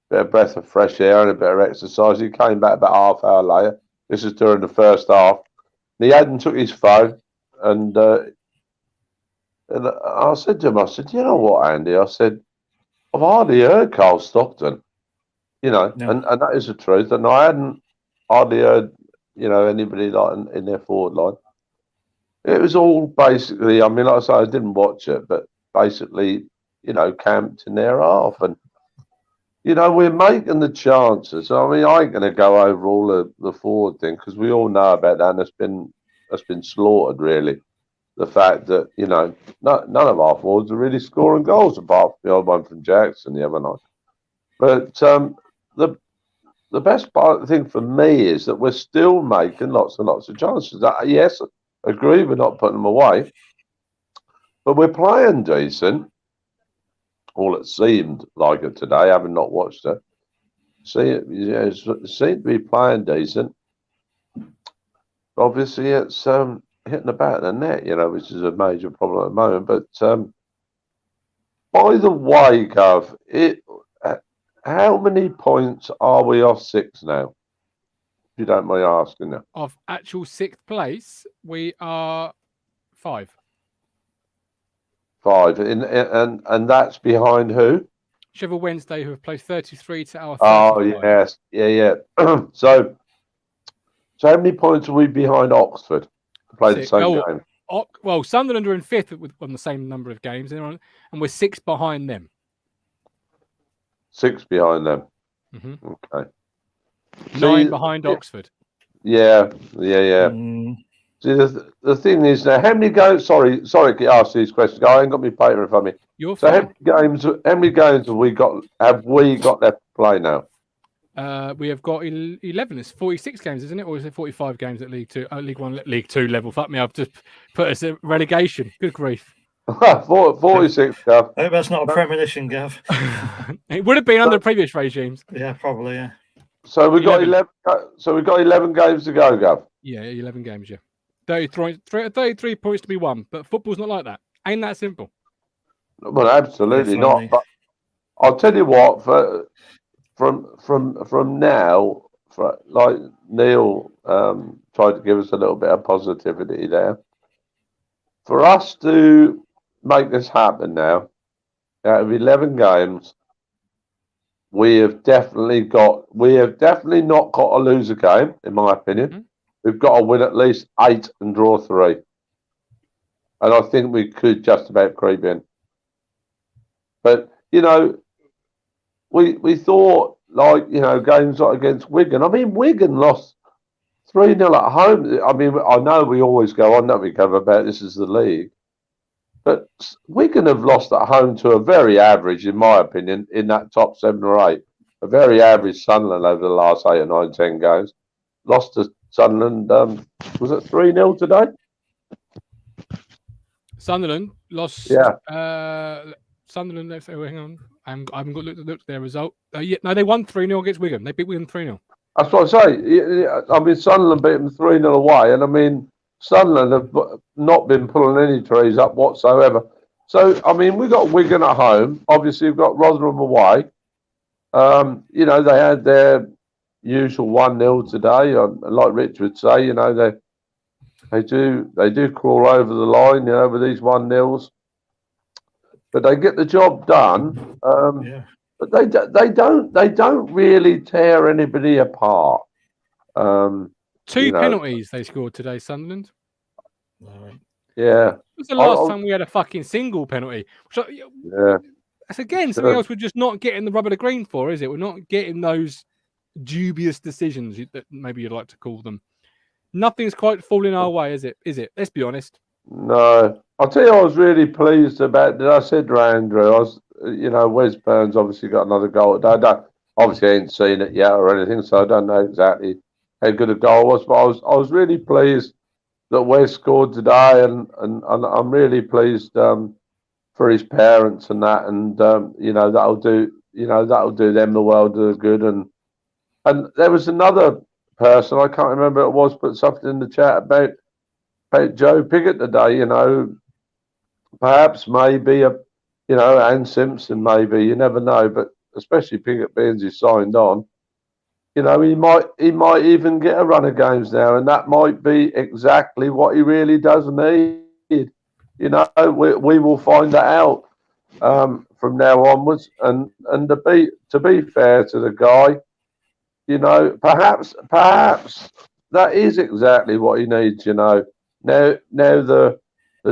a bit of breath of fresh air and a bit of exercise. He came back about half hour later. This is during the first half. And he hadn't took his phone, and I said to him, you know what, Andy? I said, I've hardly heard Carl Stockton, No. and that is the truth. And I hadn't hardly heard anybody like in their forward line. It was all basically, I mean, like I say, I didn't watch it, but basically, camped in their half. And, we're making the chances. I mean, I ain't going to go over all the forward thing because we all know about that. And that's been slaughtered, really. The fact that, none of our forwards are really scoring goals apart from the old one from Jackson the other night. But the best thing for me is that we're still making lots and lots of chances. Yes, I agree, we're not putting them away, but we're playing decent. All it seemed like it today, having not watched it. It seemed to be playing decent. Obviously, it's hitting the back of the net, which is a major problem at the moment. But by the way, Gov, how many points are we off 6 now? If you don't mind asking now. Of actual 6th place, we are 5. 5, and that's behind who? Sheffield Wednesday, who have placed 33 to our 35. Oh yes, yeah. So how many points are we behind Oxford? Play the same game. Well, Sunderland are in 5th on the same number of games, and we're 6 behind them. 6 behind them. Mm-hmm. Okay. 9 behind Oxford. Yeah. See, the thing is now, how many games? Sorry to ask these questions. I ain't got my paper in front of me. So how many games have we got? Have we got left to play now? We have got 11. It's 46 games, isn't it, or is it 45 games at League 2? League 1, League 2 level. Fuck me, I've just put us at relegation. Good grief. 46, Gav. I hope that's not a premonition, Gav. It would have been under previous regimes. Yeah, probably. Yeah. So we got 11. So we got 11 games to go, Gav. Yeah, 11 games. Yeah, 33 points to be won. But football's not like that. Ain't that simple? Well, absolutely not. But I'll tell you what. From now, like Neil tried to give us a little bit of positivity there. For us to make this happen now, out of 11 games, we have definitely not got to lose a game, in my opinion. Mm-hmm. We've got to win at least 8 and draw 3. And I think we could just about creep in. But, we thought, games like against Wigan. I mean, Wigan lost 3-0 at home. I mean, I know we always go on, don't we, cover about this is the league. But Wigan have lost at home to a very average, in my opinion, in that top 7 or 8. A very average Sunderland over the last 8 or 9, 10 games. Lost to Sunderland, was it 3-0 today? Sunderland lost. Yeah. Sunderland, hang on. I haven't got looked at their result. No, they won 3-0 against Wigan. They beat Wigan 3-0. That's what I say. I mean, Sunderland beat them 3-0 away. And I mean, Sunderland have not been pulling any trees up whatsoever. So, I mean, we've got Wigan at home. Obviously, we've got Rotherham away. They had their usual 1-0 today. Like Rich would say, they do crawl over the line, with these 1-0s. But they get the job done. But they don't really tear anybody apart. 2 penalties they scored today, Sunderland. Yeah. It was the last time we had a fucking single penalty. That's again something else we're just not getting the rubber to green for, is it? We're not getting those dubious decisions that maybe you'd like to call them. Nothing's quite falling our way, is it? Let's be honest. No. I'll tell you, I was really pleased about that. I said to Andrew, Wes Burns obviously got another goal. Obviously, I ain't seen it yet or anything, so I don't know exactly how good a goal was. But I was really pleased that Wes scored today, and I'm really pleased for his parents and that, and that'll do them the world of good. And there was another person, I can't remember who it was, put something in the chat about Joe Piggott today. Perhaps maybe and Simpson maybe, you never know, but especially Piggott being he's signed on, he might even get a run of games now, and that might be exactly what he really does need. We will find that out from now onwards, and to be fair to the guy, perhaps that is exactly what he needs. You know, now the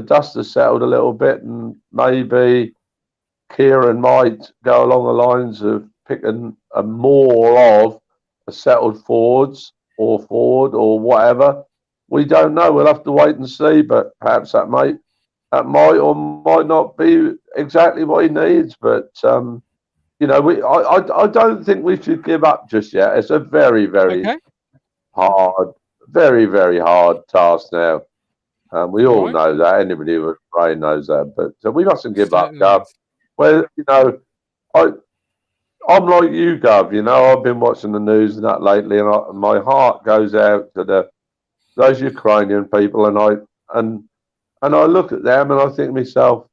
dust has settled a little bit, and maybe Kieran might go along the lines of picking a more of a settled forward or whatever. We don't know. We'll have to wait and see. But perhaps that might or might not be exactly what he needs. But you know, I don't think we should give up just yet. It's a very Okay. hard, very hard task now. We all Right. know that. Anybody with a brain knows that. But we mustn't give up, Certainly Gov. is. Well, you know, I'm like you, Gov. You know, I've been watching the news and that lately, and my heart goes out to those Ukrainian people, and I look at them and I think to myself,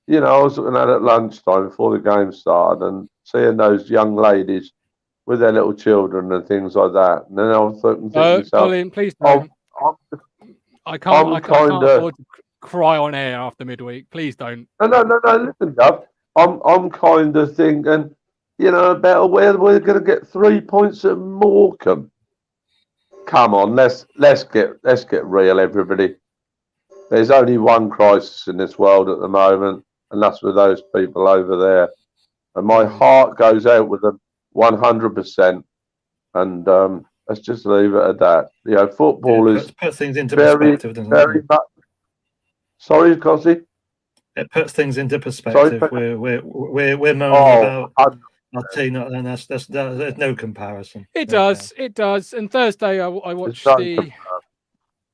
you know, I was looking at lunchtime before the game started and seeing those young ladies with their little children and things like that, and then I was thinking to myself, Colin, please I'm, don't. I can't kind of. afford to cry on air after midweek. Please don't. No. Listen, Gov. I'm kind of thinking, you know, about where we're going to get 3 points at Morecambe. Come on, let's get real, everybody. There's only one crisis in this world at the moment, and that's with those people over there. And my heart goes out with them 100%. And let's just leave it at that. You know, football is puts things into perspective, doesn't it? much. Sorry, Cossie. It puts things into perspective. Sorry, we're moaning about our team, and there's no comparison. It does. And Thursday, I watched the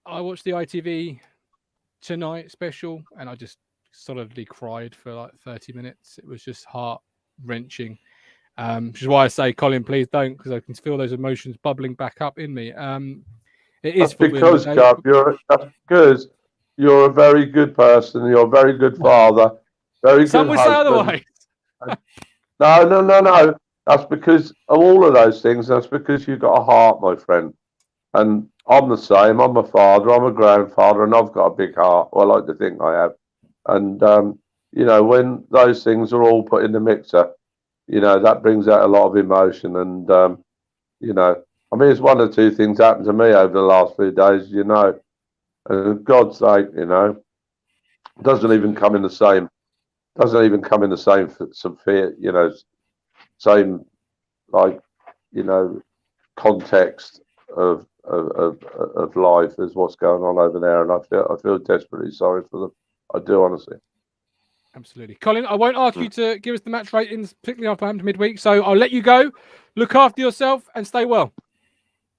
ITV Tonight special, and I just solidly cried for like 30 minutes. It was just heart wrenching. Which is why I say, Colin, please don't, because I can feel those emotions bubbling back up in me. It is because, Gov, that's because you're a very good person. You're a very good father. Very good Some would say husband. otherwise. No. That's because of all of those things. That's because you've got a heart, my friend. And I'm the same. I'm a father. I'm a grandfather, and I've got a big heart. Well, I like to think I have. And you know, when those things are all put in the mixer, you know, that brings out a lot of emotion. And you know, I mean, it's one or two things happened to me over the last few days. You know, and for God's sake, you know, it doesn't even come in the same. You know, same like, you know, context of life as what's going on over there, and I feel desperately sorry for them. I do, honestly. Absolutely. Colin, I won't ask you to give us the match ratings, particularly after happened midweek, so I'll let you go. Look after yourself and stay well.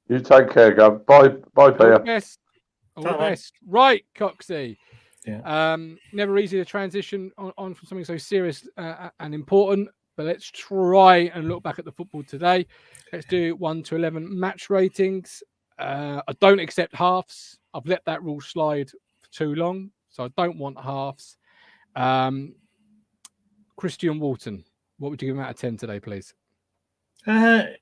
You take care, Gov. Bye, Peter. All the best. Right, Coxie. Yeah. Never easy to transition on from something so serious and important, but let's try and look back at the football today. Let's do 1 to 11 match ratings. I don't accept halves. I've let that rule slide for too long, so I don't want halves. Christian Walton, what would you give him out of 10 today, please? Well,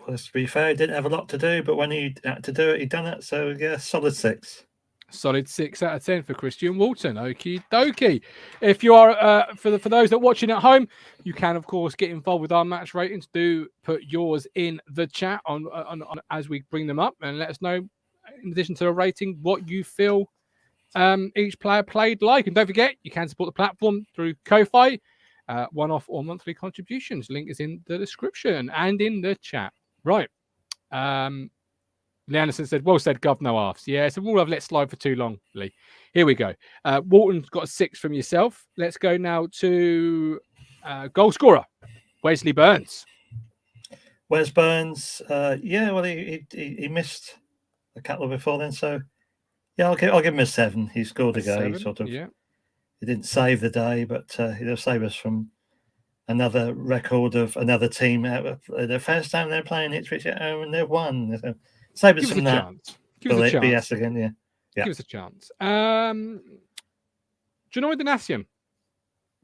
to be fair, he didn't have a lot to do, but when he had to do it, he done it. So yeah, solid 6. Solid 6 out of 10 for Christian Walton. Okie dokie. If you are, for those that are watching at home, you can, of course, get involved with our match ratings. Do put yours in the chat on as we bring them up, and let us know, in addition to the rating, what you feel each player played like. And don't forget, you can support the platform through Ko-Fi, one-off or monthly contributions. Link is in the description and in the chat. Right. Lee Anderson said, well said, Gov, no halves. Yeah, it's a rule I've let slide for too long, Lee. Here we go. Walton's got a 6 from yourself. Let's go now to goal scorer, Wesley Burns. Wes Burns, yeah, well, he missed a couple before then, so yeah, I'll give him a 7. He scored a goal. He didn't save the day, but he'll save us from another record of another team. The first time they're playing Ipswich at home and they've won. So save us from that. Give us a chance. BS again, yeah. Give us a chance. Janoy Danasian.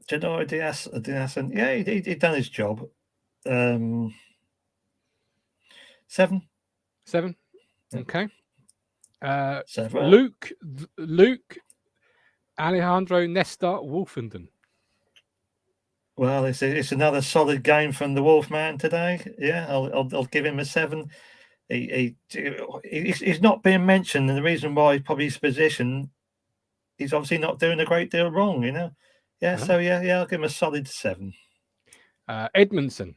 Janoy Danasian, yeah, he'd done his job. 7. 7. Okay. 7. Luke Alejandro Nesta Wolfenden. Well, it's another solid game from the Wolfman today. Yeah, I'll give him a 7. he's not being mentioned, and the reason why probably his position, he's obviously not doing a great deal wrong, you know. Yeah, so yeah, I'll give him a solid 7. Edmondson.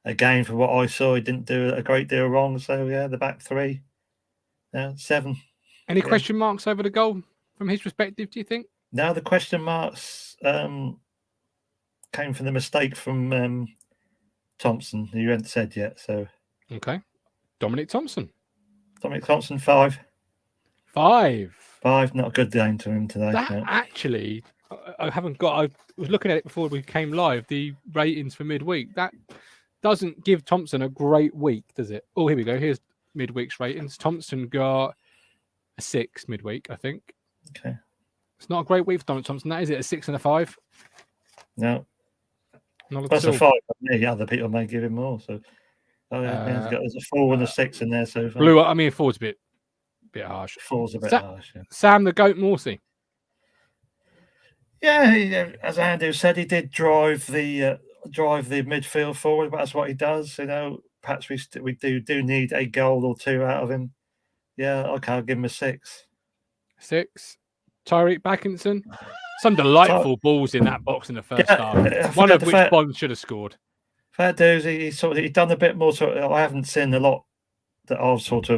Again, for what I saw, he didn't do a great deal wrong. So yeah, the back 3, 7. Any question marks over the goal from his perspective, do you think? No, the question marks came from the mistake from Thompson, who you hadn't said yet. So okay, Dominic Thompson, 5. 5. Not a good game to him today. That actually, I haven't got. I was looking at it before we came live. The ratings for midweek, that doesn't give Thompson a great week, does it? Oh, here we go. Here's midweek's ratings. Thompson got a 6 midweek, I think. Okay. It's not a great week for Dominic Thompson. That is it, a 6 and a 5. No. Not That's a 5. Other people may give him more. So, there's a 4 and a 6 in there so far. Blue. I mean, 4's a bit harsh. 4's a bit harsh. Yeah. Sam the Goat Morsey. Yeah, as Andrew said, he did drive the midfield forward, but that's what he does. You know, perhaps we do need a goal or 2 out of him. Yeah, okay, I'll give him a 6. 6. Tyreek Backinson. Some delightful balls in that box in the first half. One of which Bond should have scored. Fair dues. He done a bit more. I haven't seen a lot that I've sort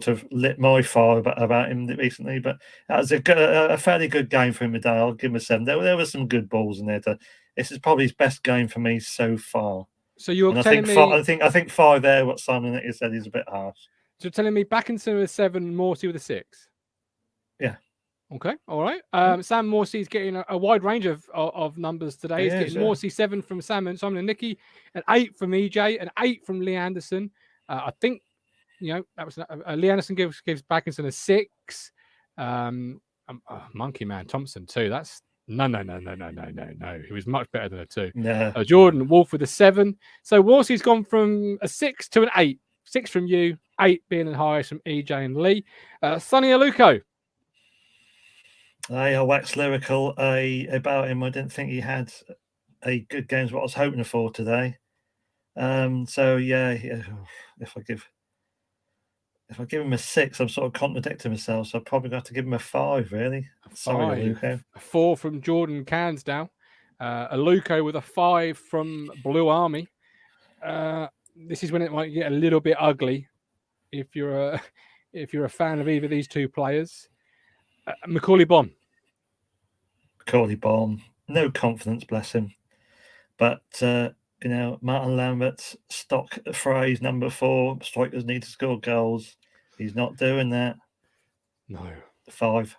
of lit my fire about him recently. But that was a fairly good game for him today. I'll give him a 7. There were some good balls in there. This is probably his best game for me so far. So you're telling me? I think 5 there. What Simon said is a bit harsh. So you're telling me Backinson with a 7, Morsey with a 6. Yeah. Okay. All right. Sam Morsey's getting a wide range of numbers today. He's getting Morsey 7 from Simon and Nicky, an 8 from EJ, an 8 from Lee Anderson. I think that was Lee Anderson gives Backinson a 6. Monkey Man Thompson too. That's no. He was much better than a 2. No. Jordan Wolf with a 7. So Morsey's gone from a 6 to an 8. 6 from you, 8 being the highest from EJ and Lee. Sonny Aluko. I waxed lyrical about him. I didn't think he had a good game. What I was hoping for today. So yeah, if I give him a 6, I'm sort of contradicting myself. So I'm probably going to have to give him a 5. Really, sorry, Aluko. A 4 from Jordan Cansdown. Aluko with a 5 from Blue Army. This is when it might get a little bit ugly if you're a fan of either of these 2 players. Macaulay Bonne. No confidence, bless him. But Martin Lambert's stock phrase number 4: strikers need to score goals. He's not doing that. No. 5.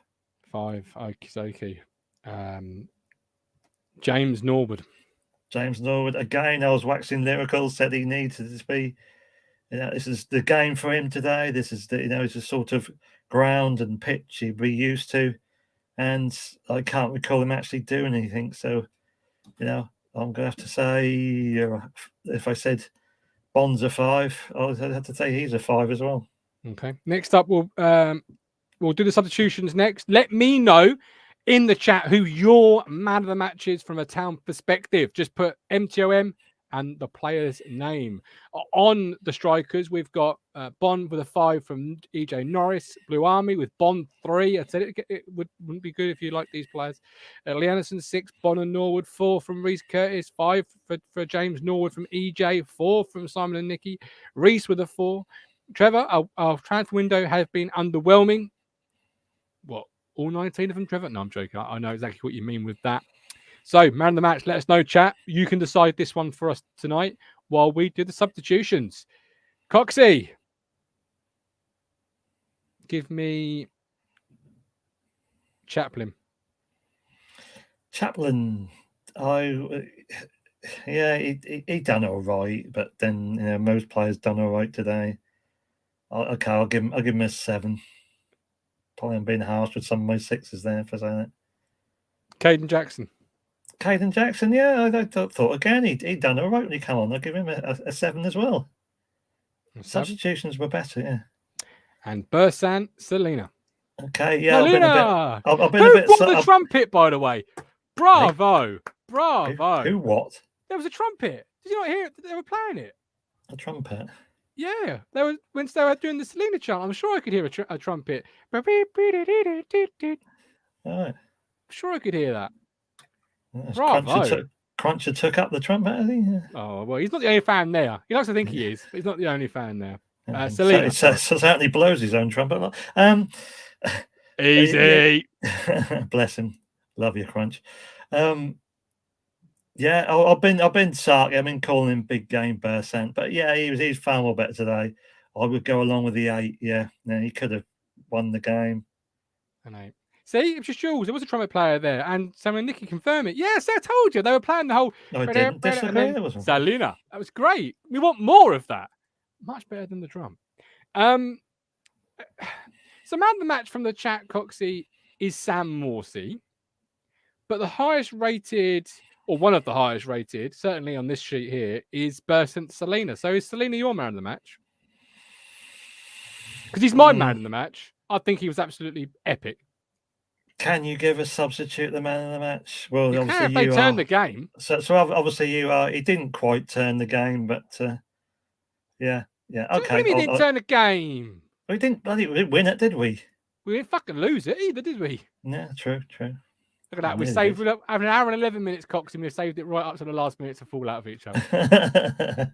5. Okay. James Norwood. Again, I was waxing lyrical. Said he needs to be. This is the game for him today. This is it's a sort of ground and pitch he'd be used to, and I can't recall him actually doing anything. So, I'm going to have to say, if I said Bond's a 5, I'd have to say he's a 5 as well. Okay. Next up, we'll do the substitutions next. Let me know in the chat who your man of the match is from a Town perspective. Just put MTOM and the player's name. On the strikers, we've got Bond with a 5 from EJ Norris. Blue Army with Bond 3. I said it wouldn't be good if you like these players. Lee Anderson 6, Bond and Norwood 4 from Reese Curtis, 5 for James Norwood from EJ, 4 from Simon and Nicky. Reese with a 4. Trevor, our transfer window has been underwhelming. What? All 19 of them, Trevor? No, I'm joking. I know exactly what you mean with that. So, man of the match, let us know, chat. You can decide this one for us tonight while we do the substitutions. Coxie, give me Chaplin. He done all right, but then most players done all right today. I'll give him a 7. Probably I'm being harsh with some of my 6s there for saying it. Caden Jackson, yeah, I thought again he done all right when he came on. I'll give him a 7 as well. Substitutions were better, yeah. And Bursan Selena. Okay, yeah. Selena! I've been Who a bit. brought the trumpet, by the way? Bravo! Who what? There was a trumpet. Did you not hear it? They were playing it. A trumpet. Yeah, they were when they were doing the Selena chant. I'm sure I could hear a trumpet. I'm All right. sure I could hear that. Yes, Bravo. Cruncher took up the trumpet, has he? Yeah. Oh well, he's not the only fan there. He likes to think he is, but he's not the only fan there. So Selena, certainly blows his own trumpet. easy. Bless him. Love you, Crunch. Yeah, I've been sarky. I've been calling him big game Bersant, but yeah, he's far more better today. I would go along with the 8. Yeah, he could have won the game. I know. See, Ipswich Jules, there was a trumpet player there, and Sam and Nicky confirm it. Yes, I told you they were playing the whole. No, I didn't disagree. Selena, that was great. We want more of that. Much better than the drum. So man of the match from the chat, Coxie, is Sam Morsey, but the highest rated, or one of the highest rated, certainly on this sheet here, is Bersant Selena. So is Selena your man of the match? Because he's my man of the match. I think he was absolutely epic. Can you give a substitute the man of the match? Well, You obviously can if they turn the game. So obviously you are. He didn't quite turn the game, but yeah. Okay. We didn't turn the game. We didn't win it, did we? We didn't fucking lose it either, did we? Yeah, true. Look at that. We saved it up. Having an hour and 11 minutes, Cox, and we saved it right up to the last minute to fall out of each other.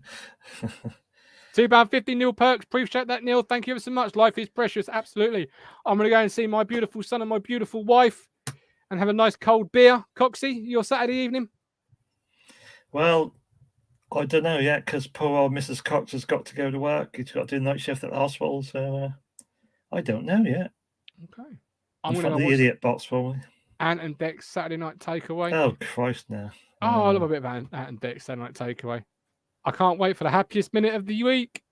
£2.50 Neil Perks. Appreciate that, Neil. Thank you ever so much. Life is precious. Absolutely. I'm going to go and see my beautiful son and my beautiful wife and have a nice cold beer. Coxie, your Saturday evening? Well, I don't know yet because poor old Mrs. Cox has got to go to work. He's got to do night shift at the hospital. So I don't know yet. Okay. I'm going to the idiot box for me. Ant and Dex Saturday night takeaway. Oh, Christ, no. Oh, I love a bit of Ant and Dex Saturday night takeaway. I can't wait for the happiest minute of the week.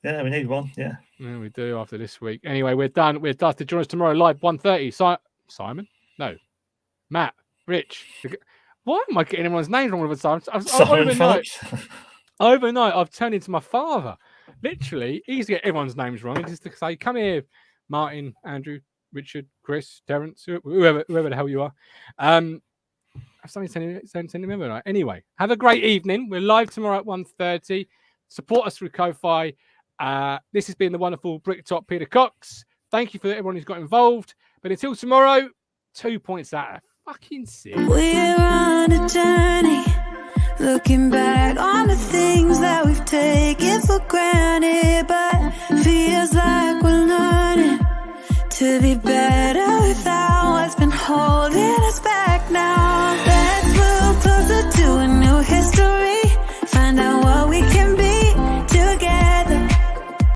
Yeah, we need one. Yeah. Yeah, we do after this week. Anyway, we're done. We're done to join us tomorrow live 1:30. Simon? No. Matt. Rich. Why am I getting everyone's names wrong all the time? Overnight, I've turned into my father. Literally, he used to get everyone's names wrong. Just to say, come here, Martin, Andrew, Richard, Chris, Terence, whoever the hell you are. Something sending me over. Anyway, have a great evening. We're live tomorrow at 1:30. Support us through Ko-Fi. This has been the wonderful Bricktop Peter Cox. Thank you for everyone who's got involved. But until tomorrow, 2 points out of fucking 6. We're on a journey, looking back on the things that we've taken for granted, but feels like we're learning to be better.